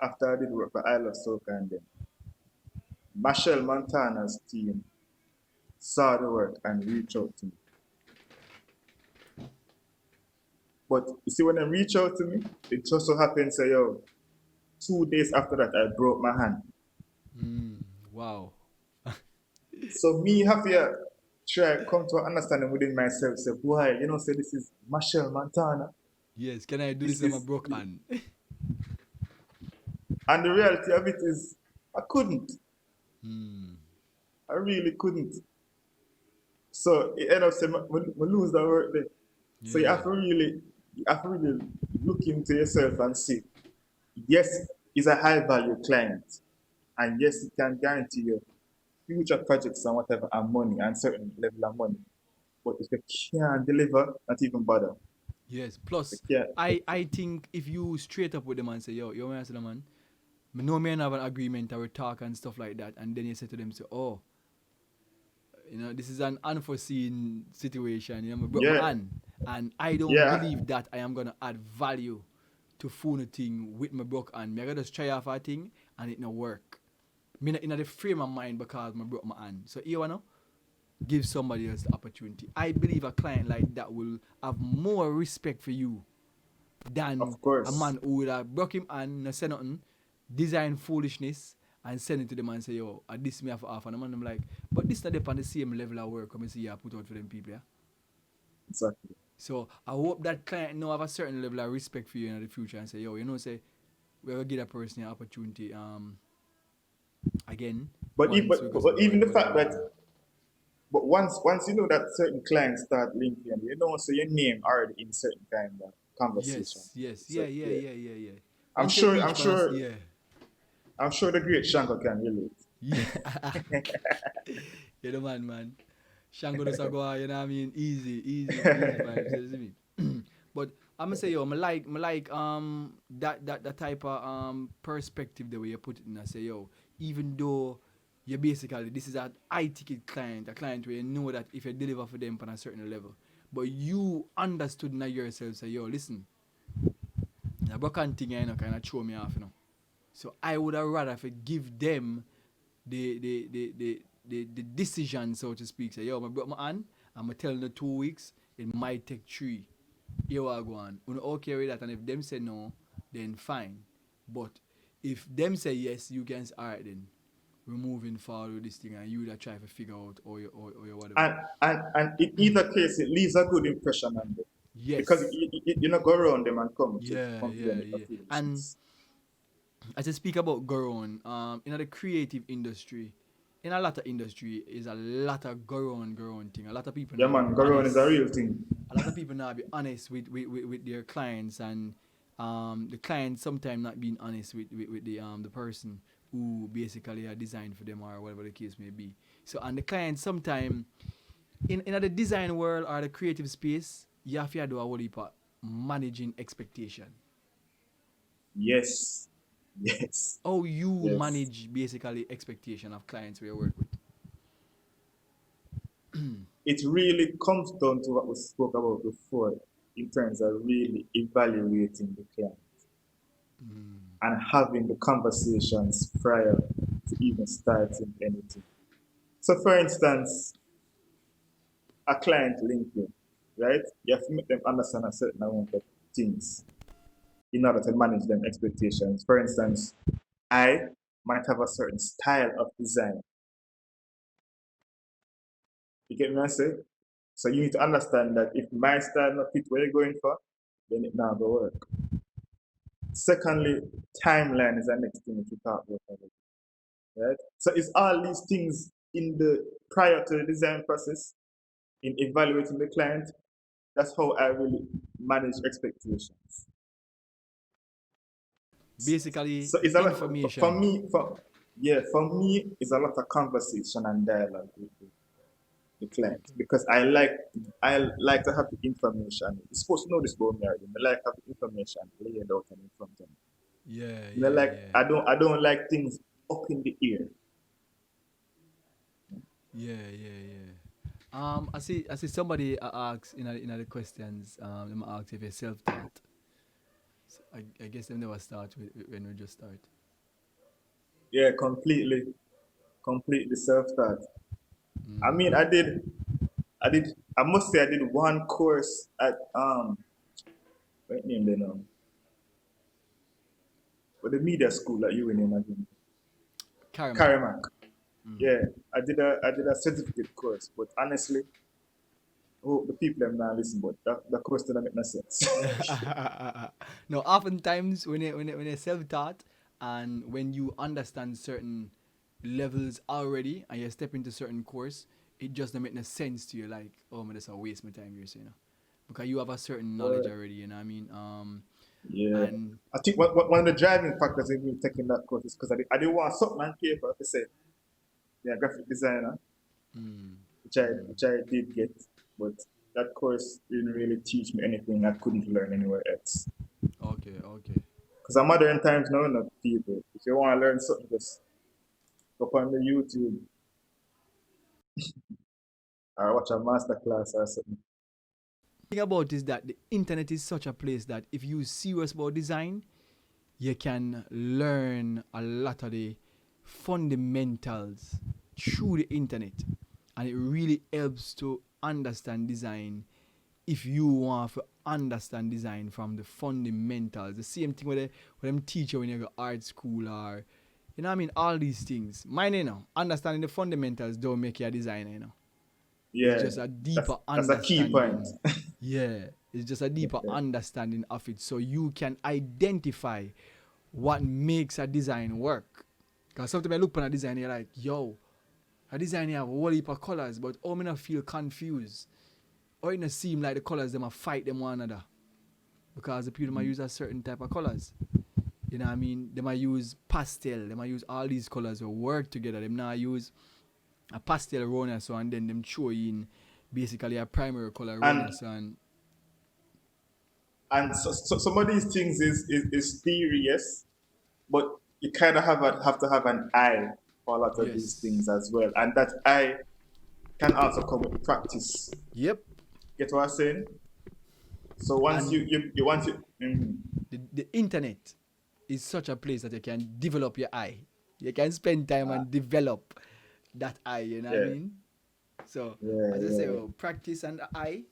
after I did work for I Love Soca and then, Michelle Montana's team saw the work and reached out to me. But you see, when they reach out to me, it just so happens, say, yo, 2 days after that, I broke my hand. Wow. So me have to try come to an understanding within myself, say, boy, say this is Michelle Montana. Yes, can I do This this on my is, broke hand? and the reality of it is, I couldn't. I really couldn't. So it end up saying, we lose the work there. So Yeah. you have to really look into yourself and see, yes, it's a high value client. And yes, it can guarantee you future projects and whatever and money and certain level of money. But if they can't deliver, not even bother. Yes. They Plus, can't. I think if you straight up with them and say, yo, man, I said, man, me know me and have an agreement or we talk and stuff like that, and then you say to them, say, oh, this is an unforeseen situation. I broke my Yeah, hand, and I don't yeah, believe that I am gonna add value to phone thing with my broke hand. Me I gotta just try off a thing, and it no work. Me not in the frame of mind because I broke my hand. So you wanna give somebody else the opportunity. I believe a client like that will have more respect for you than of a course. man who would have broke him and no say nothing, design foolishness and send it to them and say, yo, this me have off. And the man I'm like, but this not on the same level of work come and see you put out for them people, yeah? Exactly. So I hope that client know have a certain level of respect for you in the future and say, yo, say, we're gonna give that person an opportunity again But even, once we go but even the whatever fact we're that, doing. but once you know that certain clients start linking, you know, so your name already in certain kind of conversation. Yes, yes, So yeah, yeah, yeah, yeah, yeah, yeah. I'm Once you sure, reach I'm for us, sure, yeah. I'm sure the great Shanko can relate. Yeah. You're the man. Shango does go, you know what I mean? Easy vibes, you see me? But I'm gonna say, yo, I like that type of perspective the way you put it in. I say, yo, even though you basically this is a high ticket client, a client where you know that if you deliver for them on a certain level, but you understood now yourself, say, yo, listen, the broken thing, kind of throw me off, So I would have rather give them the decision, so to speak. Say, yo, I broke my hand. I'm going to tell them 2 weeks. It might take 3. Here I go on. You're okay with that. And if them say no, then fine. But if them say yes, you can say, all right, then we're moving forward with this thing. And you that try to figure out or your whatever. And in either case, it leaves a good impression on them. Because Yes. you not go around them and come to Yeah, complain yeah, with the yeah. And foolishness. as I speak about Goron, in the creative industry, in a lot of industry, is a lot of Goron thing. A lot of people Yeah, now be man, go around is a honest. real thing. A lot of people now be honest with their clients, and the client sometimes not being honest with the person who basically are designed for them or whatever the case may be. So and the client sometimes in the design world or the creative space, you have to do a whole heap of managing expectation. Yes, yes, How you yes. manage basically expectation of clients we work with. It really comes down to what we spoke about before in terms of really evaluating the client and having the conversations prior to even starting anything. So, for instance, a client link you, right? You have to make them understand a certain amount of things in order to manage them expectations. For instance, I might have a certain style of design. You get me I say? So you need to understand that if my style not fit where you're going for, then it not go work. Secondly, timeline is the next thing that you talk about already, right? So it's all these things in the prior to the design process, in evaluating the client. That's how I really manage expectations. Basically, So the it's a lot for information. me. For me, it's a lot of conversation and dialogue with the client Okay. because I like to have the information. You're supposed to know this about me already. I like to have the information laid out and in front of me. Yeah, You know, yeah, like yeah. I don't like things up in the air. Yeah. I see somebody asks in the questions, them ask if you're self taught. So I guess them never start when we just start. Yeah, completely self-taught. I mean, Mm. I did, I must say I did one course at what name they know, but the media school at UNM again, Karamak. Karamak. Yeah, I did a certificate course, but honestly, oh, the people them not listen, but that the course didn't make no sense. No, oftentimes when you self taught and when you understand certain levels already and you step into certain course, it just don't make no sense to you. Like, oh man, that's a waste my time here, so, because you have a certain knowledge Or already. You know what I mean? yeah. And I think one of the driving factors in me taking that course is because I didn't want something on paper to say, yeah, graphic designer, mm, which I did get, but that course didn't really teach me anything I couldn't learn anywhere else. okay, okay. Because I'm modern times now, enough people. If you want to learn something, just go on the YouTube or watch a master class or something. The thing about is that the internet is such a place that if you serious about design, you can learn a lot of the fundamentals through the internet, and it really helps to understand design if you want to understand design from the fundamentals. The same thing with them teach you when you go art school, or you know what I mean, all these things. Mine, understanding the fundamentals don't make you a designer, It's Yeah, just a deeper that's a key point. understanding. Yeah, it's just a deeper understanding of it, so you can identify what makes a design work. Because sometimes I look on a design, you're like, yo, a design have a whole heap of colors, but oh, me not feel confused. Or it not seem like the colors them a fight them one another. Because the people might use a certain type of colors. You know what I mean? They might use pastel, they might use all these colors will work together. They might use a pastel runner so and then them throw in basically a primary color runner And so and so some of these things is theory, yes, but you kind of have to have an eye for a lot of these yes. things as well, and that eye can also come with practice. Yep. Get what I'm saying? So once And you once you the internet is such a place that you can develop your eye. You can spend time and develop that eye, you know what I yeah mean? So, yeah as I say, yeah. well, practice and the eye,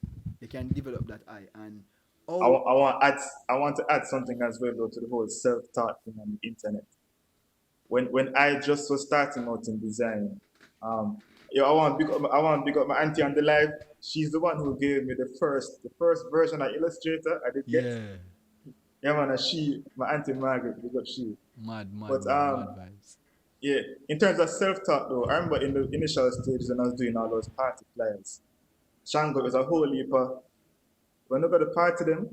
you can develop that eye. And, I, oh, wa- I want add I want to add something as well though to the whole self-taught thing on the internet. When I just was starting out in design, yeah, I want to pick up my auntie on the live. She's the one who gave me the first version of Illustrator I did get. yeah. Yeah, man, my auntie Margaret, we got she. Mad, mad, But mad, mad vibes. yeah, in terms of self-taught though, I remember in the initial stages when I was doing all those party flyers, Shango was a whole heap of, when we go to party them,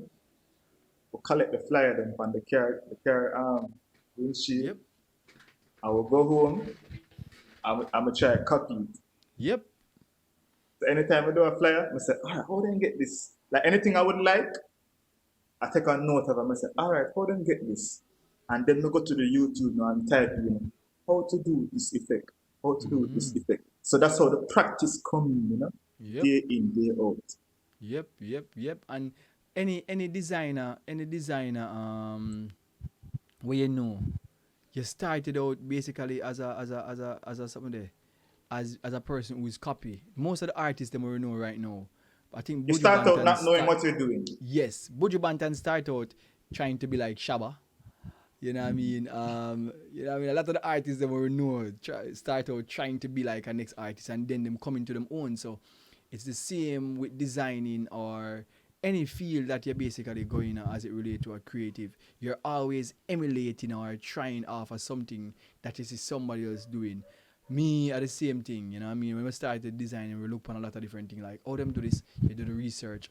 we collect the flyer them from the car windshield. Yep, I will go home, I'm gonna try to copy it. yep. So anytime I do a flyer, I say, all right, how do I get this? Like anything I would like, I take a note of it. I say, all right, how do I get this? And then we go to the YouTube now and type, how to do this effect, how to do this effect. So that's how the practice comes, Yep, day in, day out. yep, yep, yep. And any designer, where you started out basically as a something there, as a person who is copy. Most of the artists that we know right now, I think You Buju start out Banton not knowing start. what you're doing. Yes, Buju Banton start out trying to be like Shabba. You know what I mean? You know what I mean? A lot of the artists that we know start out trying to be like a next artist, and then them coming to them own. So it's the same with designing or any field that you're basically going as it relates to a creative. You're always emulating or trying off of something that you see somebody else doing. Me are the same thing, you know what I mean? When we started designing, we look on a lot of different things like, oh, them do this, you do the research,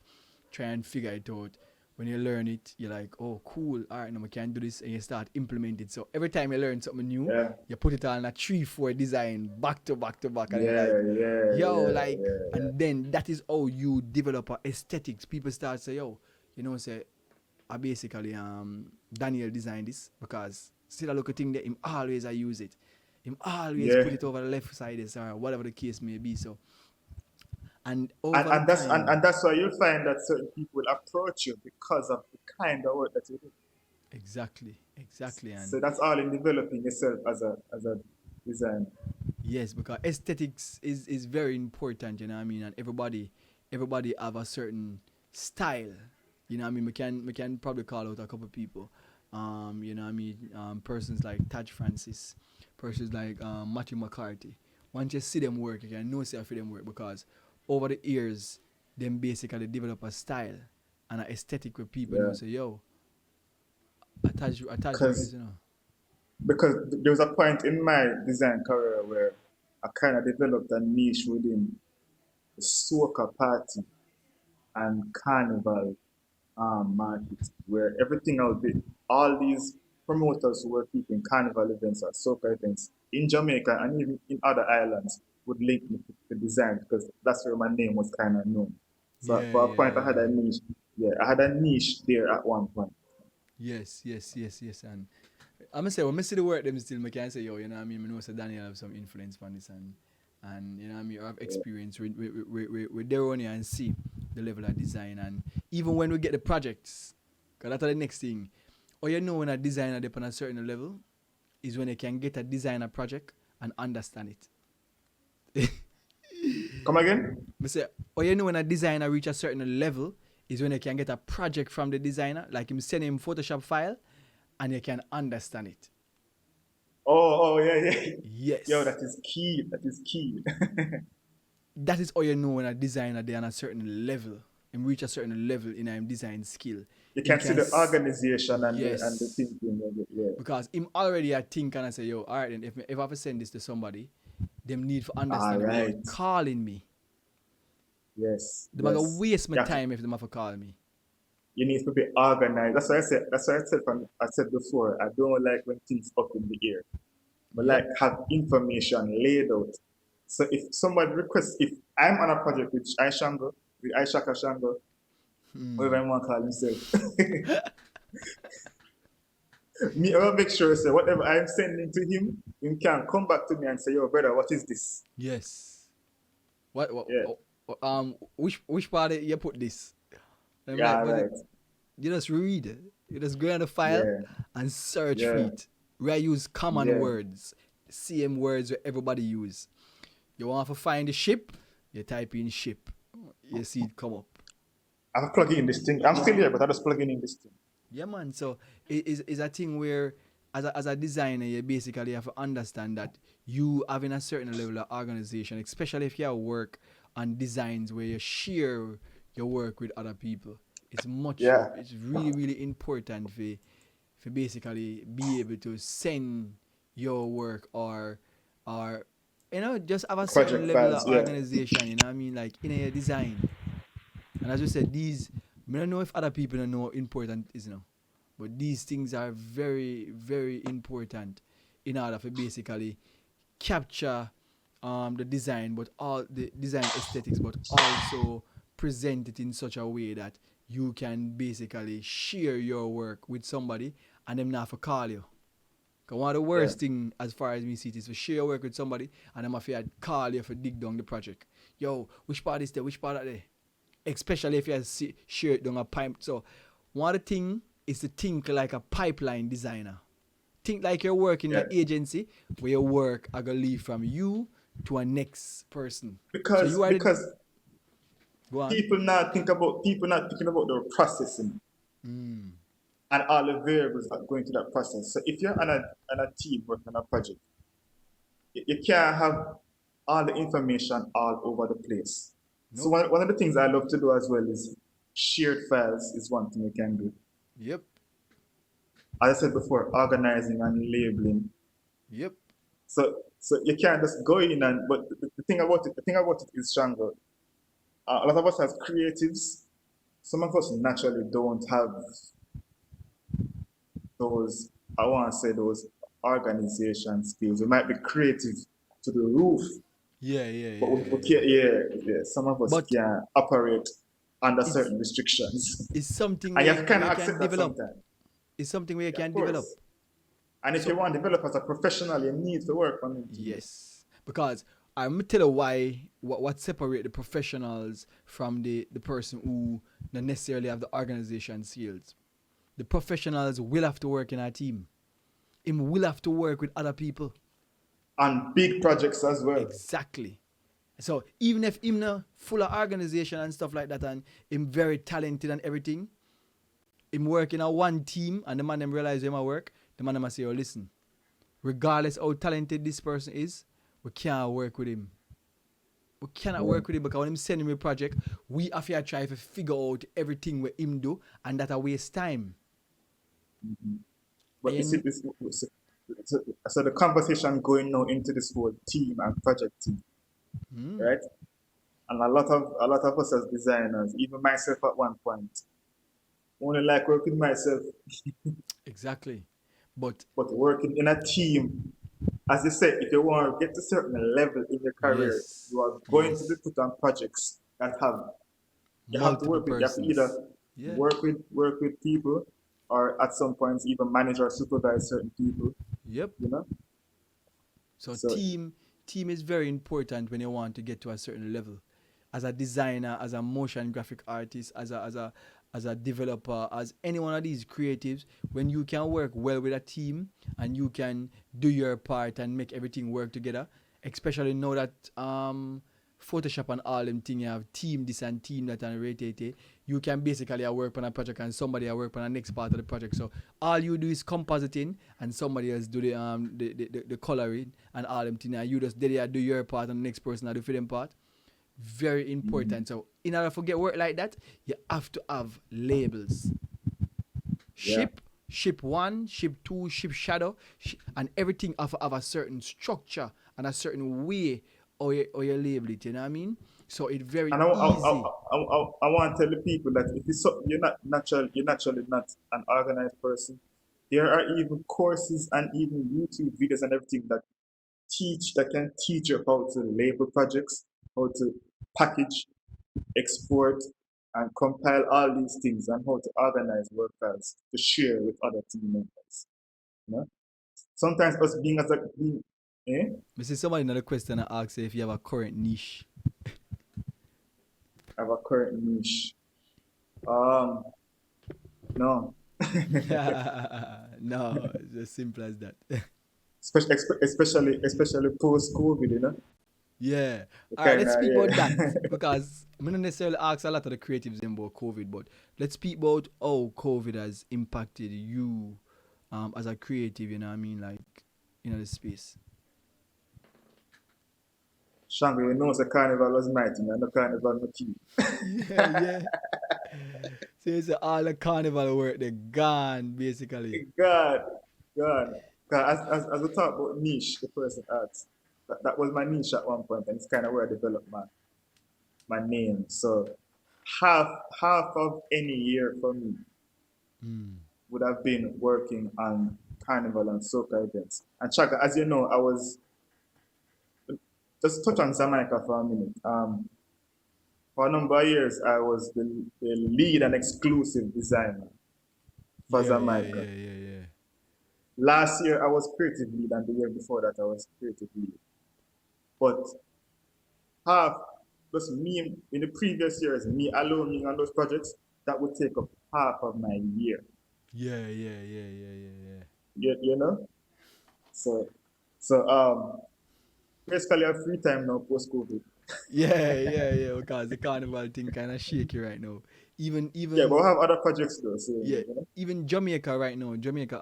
try and figure it out. When you learn it, you're like, oh, cool, all right, now we can do this, and you start implementing. So every time you learn something new, Yeah, you put it on a 3-4 design, back to back to back, and you're like, yeah, yeah, yo, yeah, like, yeah. and then that is how you develop a aesthetics. People start say, yo, say, I basically Daniel designed this because still I look at thing that him always I use it. Him always Yeah. put it over the left side or whatever the case may be. So and And, over the and that's and, time, and that's why you'll find that certain people will approach you because of the kind of work that you do. exactly, exactly, and So that's all in developing yourself as a designer. yes, because aesthetics is very important, you know what I mean, and everybody have a certain style. You know what I mean? We can probably call out a couple of people. You know what I mean? Persons like Taj Francis, persons like Matthew McCarthy. Once you see them work, you can know see them work because over the years, them basically develop a style and an aesthetic where people know Yeah. say, yo, a Taj work Because this, there was a point in my design career where I kind of developed a niche within. the soca party and carnival market where everything else be all these promoters who were keeping carnival events or soca events in Jamaica and even in other islands would link me to the design because that's where my name was kind of known. So Yeah, for a yeah, point, I had yeah. a niche. Yeah, I had a niche there at one point. Yes, yes, yes, yes. And I'm gonna say when I see the work them still, I can say, yo, you know what I mean? I know Sir Daniel have some influence on this and you know what I mean, I have Yeah. experience with their own and see the level of design and even when we get the projects, cause that's the next thing. Or you know when a designer dep on a certain level is when they can get a designer project and understand it. Come again? I say, or you know when a designer reach a certain level is when they can get a project from the designer, like him send him Photoshop file and you can understand it. Oh, yeah, yeah. Yo, Yes. that is key. That is key. That is how you know when a designer they on a certain level and reach a certain level in a design skill. You Him can see can the organization and the yes. thinking of it. Yeah. Because him already I think and I say, yo, alright then if I have to send this to somebody, them need to All understand it without right. calling me. Yes. They might Yes. waste my You have to, time if they have to call me. you need to be organized. That's why I said. That's why I said. I said before. I don't like when things up in the air. But like Yep. have information laid out. So if somebody requests, if I'm on a project with Aishango, with Aishaka Shango, whatever I want to call himself, me, I will make sure say whatever I'm sending to him, he can come back to me and say, "Yo, brother, what is this?" Yes. What Yeah, which part you put this? I'm like, yeah, but right, you just read it. You just go on the file yeah, and search for yeah, it. Where I use common yeah. words, same words where everybody use. You want to find the ship, you type in ship. You see it come up. I'm plugging in this thing. I'm still here, but I'm just plugging in this thing. Yeah, man. So it is a thing where, as a designer, you basically have to understand that you having a certain level of organization, especially if you have work on designs where you share your work with other people. Yeah, It's really, really important for basically be able to send your work or just have a certain project level files. of Yeah, organization. You know what I mean? Like in a design. And as we said, I don't know if other people don't know how important it is now. But these things are very, very important in order for basically capture the design, but all the design aesthetics, but also present it in such a way that you can basically share your work with somebody and them not for call you. Because one of the yeah, worst thing as far as me see it is to share your work with somebody and them have to call you for dig down the project. Yo, which part is there? Which part are there? Especially if you share it down a pipe. So one of the thing is to think like a pipeline designer. Think like you're working in yeah. an agency where your work are gonna leave from you to a next person. So Because you are the because go on. people not thinking about the processing and all the variables that go into that process. So if you're on a team working on a project, you can't have all the information all over the place. So Nope. one of the things I love to do as well is shared files is one thing you can do. Yep. As I said before, organizing and labeling. Yep. So you can't just go in and but the thing about it is stronger. A lot of us as creatives, some of us naturally don't have those, I want to say those organization skills. We might be creative to the roof, Yeah, yeah, but yeah, we yeah, yeah. can't, yeah, some of us But can operate under it's certain restrictions. it's something And you have to kind where of you can accept that develop. sometimes. It's something where you Yeah, of can develop. course. And if you So want to develop as a professional, you need to work on it too. yes, because I'm gonna tell you why what separate the professionals from the person who not necessarily have the organization skills. The professionals will have to work in a team. Him will have to work with other people. And big projects as well. Exactly. So even if him not full of organization and stuff like that, and him very talented and everything, him working on one team, and the man them realize him at work, the man them say, "Oh, listen, regardless how talented this person is, we can't work with him. We cannot Yeah. work with him because when him send him a project, we have to try to figure out everything what him do, and that a waste time. But you see, And so the conversation going now into this whole team and project team, right? And a lot of us as designers, even myself at one point, only like working myself, Exactly. But but working in a team. As you said, if you want to get to a certain level in your career, yes, you are going to be yes. put on projects that you have to Multiple work with. You have to either persons. Yeah. work with people, or at some points even manage or supervise certain people. Yep. You know, So so team is very important when you want to get to a certain level. As a designer, as a motion graphic artist, as a developer, as any one of these creatives, when you can work well with a team and you can do your part and make everything work together, especially now that Photoshop and all them thing you have team this and team that and rotate, you can basically work on a project and somebody work on the next part of the project. So all you do is compositing and somebody else do the coloring and all them thing and you just there do your part and the next person do for them part. Very important. So in order to get work like that, you have to have labels. yeah. Ship one, ship two, ship shadow, and everything have a certain structure and a certain way or you label it. You know what I mean? So it's very And easy. I want to tell the people that if you're naturally not an organized person. There are even courses and even YouTube videos and everything that can teach you how to label projects, how to package, export, and compile all these things, and how to organize work files to share with other team members. You know? Sometimes us being as a being, eh, I see somebody another question I ask if you have a current niche. have a current niche. Um, no, No, it's as simple as that. especially post COVID, Yeah. the All right, kind let's of speak about that yeah. because I'm not necessarily ask a lot of the creatives about COVID, but let's speak about how COVID has impacted you as a creative, you know what I mean? Like, the space. Shango, you know, the carnival was mighty, man. The carnival no key. Yeah, yeah. So it's all the carnival work, they're gone, basically. God, God. 'Cause as we talk about niche, the person asked, that was my niche at one point, and it's kind of where I developed my name. So half half of any year for me Mm. would have been working on carnival and soca events. And Chaka, as you know, I was just touch on Jamaica for a minute. For a number of years, I was the lead and exclusive designer for Yeah, yeah, Jamaica. yeah, yeah, yeah. Last year, I was creative lead, and the year before that, I was creative lead. But half, just me in the previous years, me alone being on those projects, that would take up half of my year. Yeah, yeah, yeah, yeah, yeah, yeah. You know? So, so basically, I have free time now post COVID. Yeah, yeah, yeah, because the carnival thing kind of shaky right now. Even, Yeah, but even I have other projects though. So, yeah, even Jamaica right now, Jamaica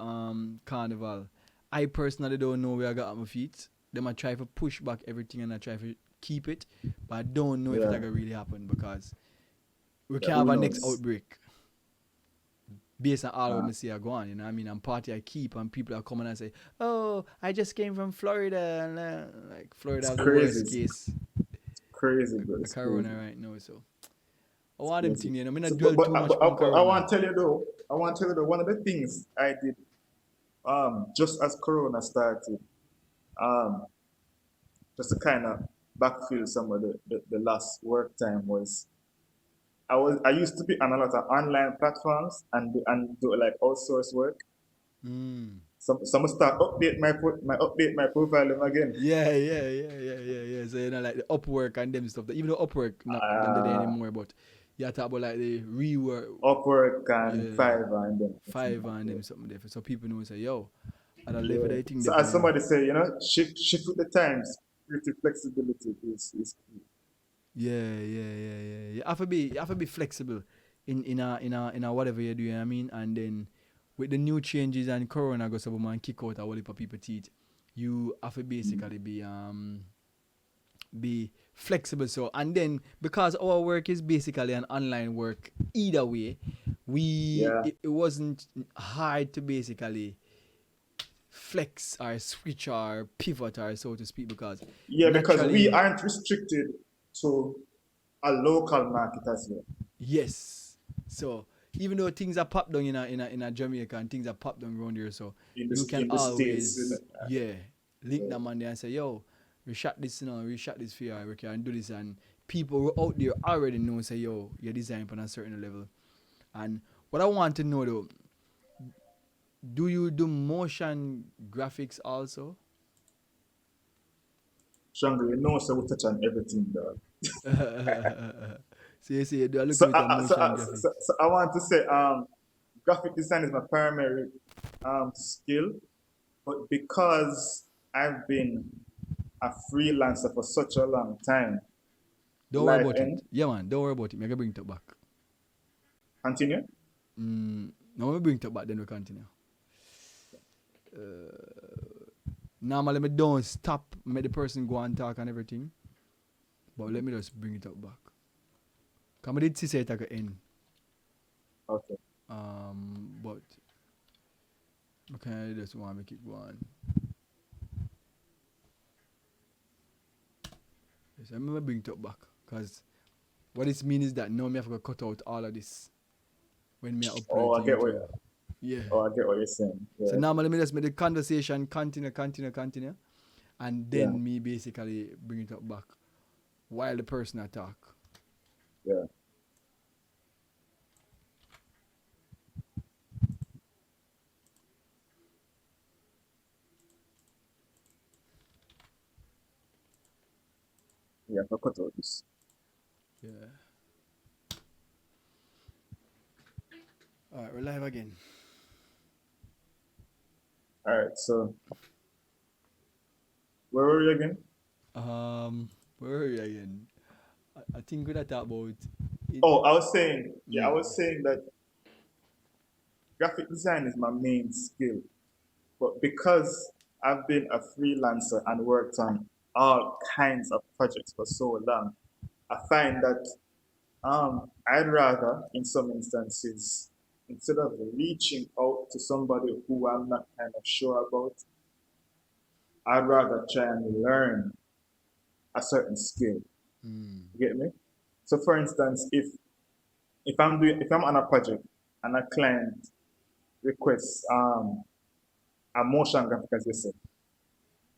carnival. I personally don't know where I got on my feet. Them I try to push back everything and I try to keep it, but I don't know if it yeah, gonna really happen because we yeah. can have Who a next knows? outbreak based on all of Uh, me see are going. You know what I mean? And party I keep and people are coming and say, "Oh, I just came from Florida," and like Florida it's have the crazy. worst It's case crazy, bro. the It's corona crazy. right now. So I It's want them crazy. thing. I'm So, not dwell too much on I corona. want to tell you though. One of the things I did just as Corona started, um, just to kind of backfill some of the last work time was I used to be on a lot of online platforms and do like outsource work. Mm. Some start update my profile them again. Yeah, yeah, yeah, yeah, yeah, yeah. So like the Upwork and them stuff. Even though Upwork not them there Uh, anymore, but you talk about like the rework, Upwork and yeah, Fiverr and them. five and them something there. So people know say, yo, I don't live with Yeah. that thing there So for as me. somebody say, shift with the times. Creative flexibility is key. Yeah, yeah, yeah, yeah. You have to be flexible in a whatever you do, you know what I mean? And then with the new changes and corona goes up and kick out a whole heap of people teeth, you have to basically be flexible. So and then because our work is basically an online work either way, Yeah. it wasn't hard to basically flex or switch or pivot or so to speak because Yeah, because we naturally aren't restricted to a local market as well. Yes. So even though things are popped down in a Jamaica and things are popped down around here, so you can In the states. always link them on there and say, yo, we shot this, we shot this for you, we can do this, and people out there already know, say, yo, your design on a certain level. And what I want to know though, do you do motion graphics also? Jungle, you know, so we touch on everything, dog. So you say you do a little So, bit of motion graphics. so I want to say, graphic design is my primary skill, but because I've been a freelancer for such a long time, Don't worry life about end. it. Yeah, man, don't worry about it. I'm going to bring it back. Continue. Now we bring it back, then we continue. Normally, I don't stop, make the person go and talk and everything. But let me just bring it up back. Because I did see it at the end. Okay. But okay, I just want to make it go on. Yes, I'm going to bring it up back. Because what this means is that now I have to cut out all of this when me upload Oh, to I get YouTube. what. Yeah. Oh, I get what you're saying. Yeah. So normally me just make the conversation continue, and then me basically bring it up back while the person attack. Yeah. Yeah, I cut out this. Yeah. All right, we're live again. All right. So, where were you again? Where are we again? I think we're talk about it. Oh, I was saying. Yeah, I was saying that graphic design is my main skill, but because I've been a freelancer and worked on all kinds of projects for so long, I find that I'd rather, in some instances, instead of reaching out to somebody who I'm not kind of sure about, I'd rather try and learn a certain skill. You get me? So, for instance, if I'm on a project and a client requests a motion graphic, as you said,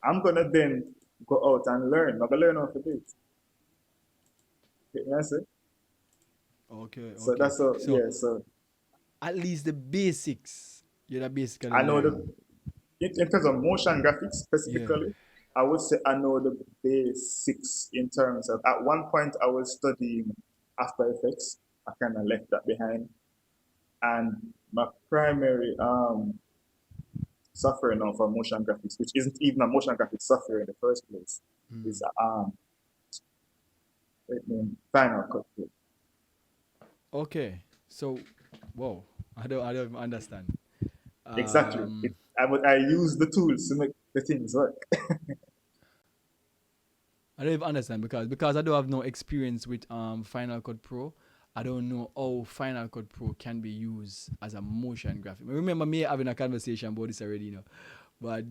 I'm gonna then go out and learn. I'm gonna learn how to do it. Get me? I say? Okay. So that's a So So at least the basics. You're basically I know learn. in terms of motion graphics Yeah. specifically, I would say I know the basics in terms of, at one point I was studying After Effects. I kind of left that behind. And my primary software now for motion graphics, which isn't even a motion graphics software in the first place, is Final Cut Pro. Okay. So, whoa, I don't even understand. Exactly. I use the tools to make the things work. I don't even understand because I don't have no experience with Final Cut Pro. I don't know how Final Cut Pro can be used as a motion graphic. I remember me having a conversation about this already, but I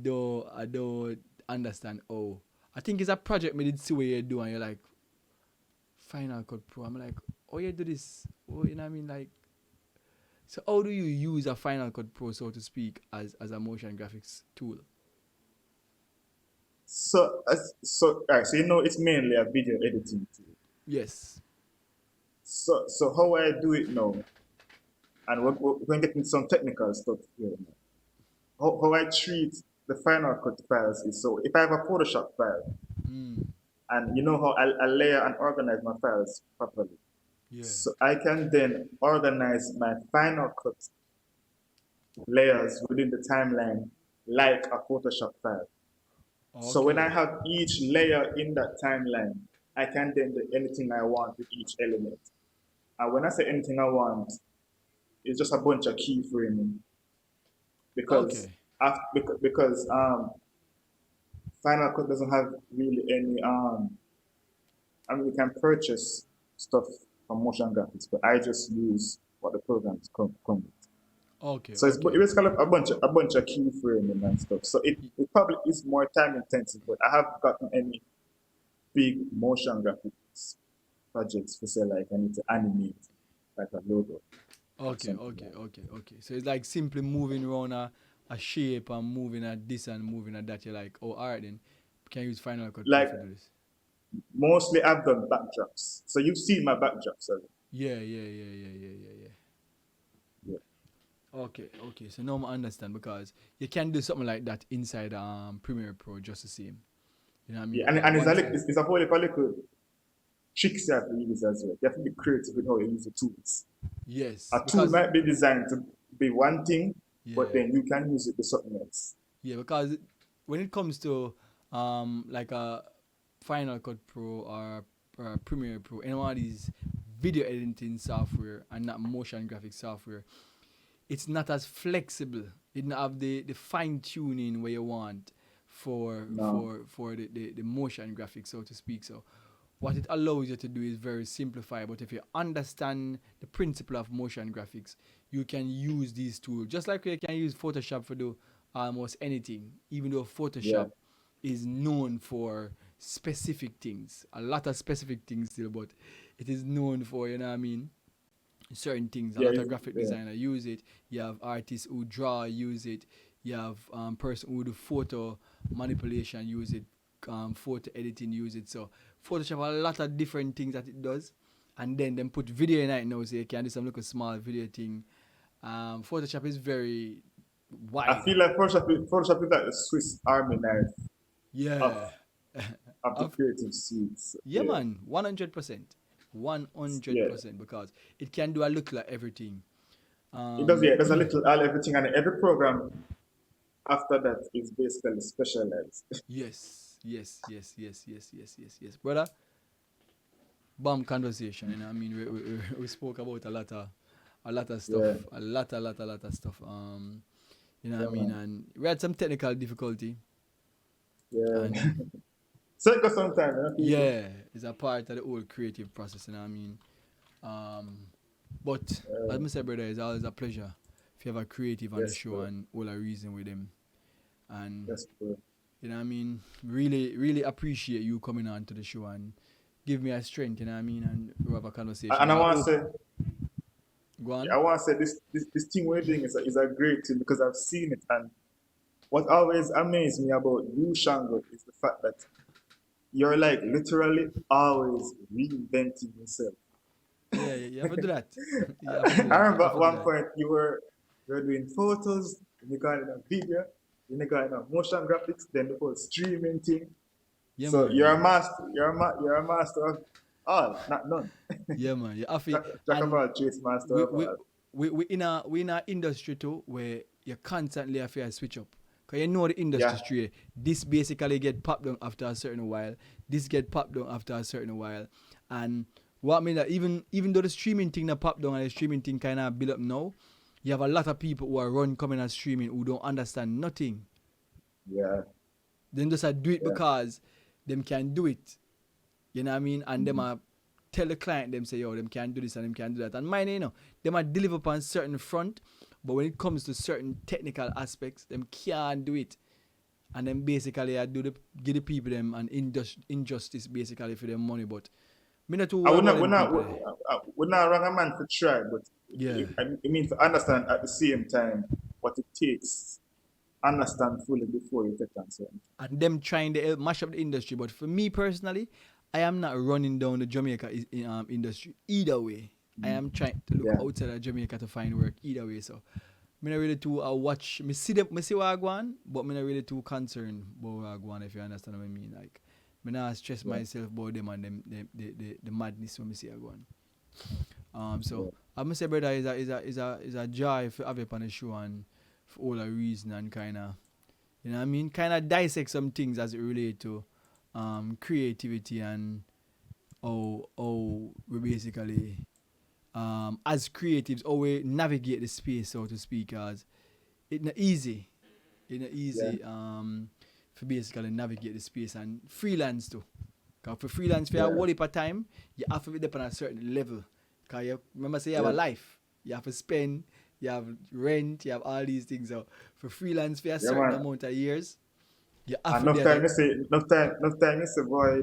don't understand how. I think it's a project me did see what you do and you're like Final Cut Pro. I'm like, oh you do this? Oh, you know what I mean? Like, so how do you use a Final Cut Pro, so to speak, as a motion graphics tool? So, all right, so it's mainly a video editing tool. Yes. So how I do it now, and we're going to get into some technical stuff here now. How I treat the Final Cut files is, so if I have a Photoshop file, and you know how I layer and organize my files properly, so I can then organize my Final Cut layers within the timeline like a Photoshop file. Okay. So when I have each layer in that timeline, I can then do anything I want with each element. And when I say anything I want, it's just a bunch of keyframing. Because Final Cut doesn't have really any I mean, you can purchase stuff from motion graphics, but I just use what the programs come with. Okay. So it's kind of a bunch of keyframing and stuff. So it probably is more time intensive, but I haven't gotten any big motion graphics projects to say like I need to animate like a logo or Okay, something okay, like okay, okay. So it's like simply moving around a shape and moving at this and moving at that. You're like, oh, all right then. Can you use Final Cut Pro like for do this? mostly I've done backdrops. So you've seen my backdrops already. Yeah, yeah, yeah, yeah, yeah, yeah, yeah. Yeah. Okay, okay. So now I understand because you can do something like that inside Premiere Pro just the same. You know what I mean? Yeah, Because and once it's a whole heap of little tricks you have to use as well. You have to be creative with how you use the tools. A yes, tool because might be designed to be one thing, but yeah, then you can use it for something else. yeah, because when it comes to like a Final Cut Pro or Premiere Pro, any one of these video editing software and not motion graphic software, it's not as flexible. It don't have the fine tuning where you want No. for the motion graphics, so to speak. So what it allows you to do is very simplified. But if you understand the principle of motion graphics, you can use these tools just like you can use Photoshop for do almost anything. Even though Yeah. Photoshop is known for specific things, a lot of specific things still, but it is known for, you know what I mean, certain things. A Yeah. lot of graphic Yeah. designer use it. You have artists who draw use it. You have person who do photo manipulation use it. Photo editing use it. So Photoshop a lot of different things that it does, and then put video in it now, so you can do some little small video thing. Photoshop is very I wide. feel like Photoshop is like the Swiss Army knife of Yeah. of the of creative suites. Yeah, Yeah. man, 100%, one hundred Yeah. percent, because it can do a little of everything. It does, yeah, Um, there's a little all everything and every program after that is basically specialized. yes, yes, yes, yes, yes, yes, yes, yes, brother. Bomb conversation. You know, I mean, we spoke about a lot of stuff, Yeah. a lot of stuff. You know what Yeah, I mean, man. and we had some technical difficulty, Yeah. and So it goes sometime, you know, people. yeah, it's a part of the whole creative process. You know what I mean. Um, but as I said, brother, it's always a pleasure if you have a creative on the Yes, show bro. and all a reason with them. And Yes, bro. you know what I mean, really, really appreciate you coming on to the show and give me a strength. You know what I mean, and we have a conversation. And And I I want to hope say, go yeah, on. I want to say this thing we're doing is a great thing because I've seen it. And what always amazed me about you, Shango, is the fact that you're like literally always reinventing yourself. Yeah, yeah, you have to do that. You have to do I that. remember You have at to do one that. point you were doing photos, then you got in a video, then you got in a motion graphics, then the whole streaming thing. Yeah, So you're a man. master. You're a master of all, not none. Yeah, man. You have to, Jack of and all trades, master we of we all. we in a industry too where you constantly have to switch up. Cause you know the industry Yeah, straight. This basically get popped down after a certain while. This get popped down after a certain while. And what I mean that even though the streaming thing that popped down and the streaming thing kinda build up now, you have a lot of people who are run coming and streaming who don't understand nothing. yeah, Them just do it yeah. because them can do it. You know what I mean? And them Mhm. are tell the client them say, yo, them can do this and them can do that. And mine, you know, them are deliver upon certain front, but when it comes to certain technical aspects, them can't do it. And then basically I do the give the people them an injustice basically for their money. But me not too I worry would about not, them people there. would not wrong a man to try, but Yeah. I mean to understand at the same time what it takes. Understand fully before you take on something. And them trying to mash up the industry. But for me personally, I am not running down the Jamaica industry either way. I Mm. am trying to look Yeah, outside of Jamaica to find work either way. So me not really too watch me see them me see what I go on, but me not really too concerned about what I go on, if you understand what I mean. Like me not stress yeah, myself about them and them the madness when me see I go on. yeah. So I must say, brother, is a joy for have you on the show and for all the reason and kinda, you know what I mean, kinda dissect some things as it relate to creativity and how we basically as creatives how we navigate the space, so to speak, as it's not easy. It's not Yeah. easy for basically navigate the space and freelance too. Cause for freelance for a Yeah, whole heap of time, you have to be up on a certain level. Cause you remember say you have a yeah. life. You have to spend, you have rent, you have all these things. So for freelance for a Yeah, certain man. amount of years, you have to be Enough at time a you say, enough time you say, boy,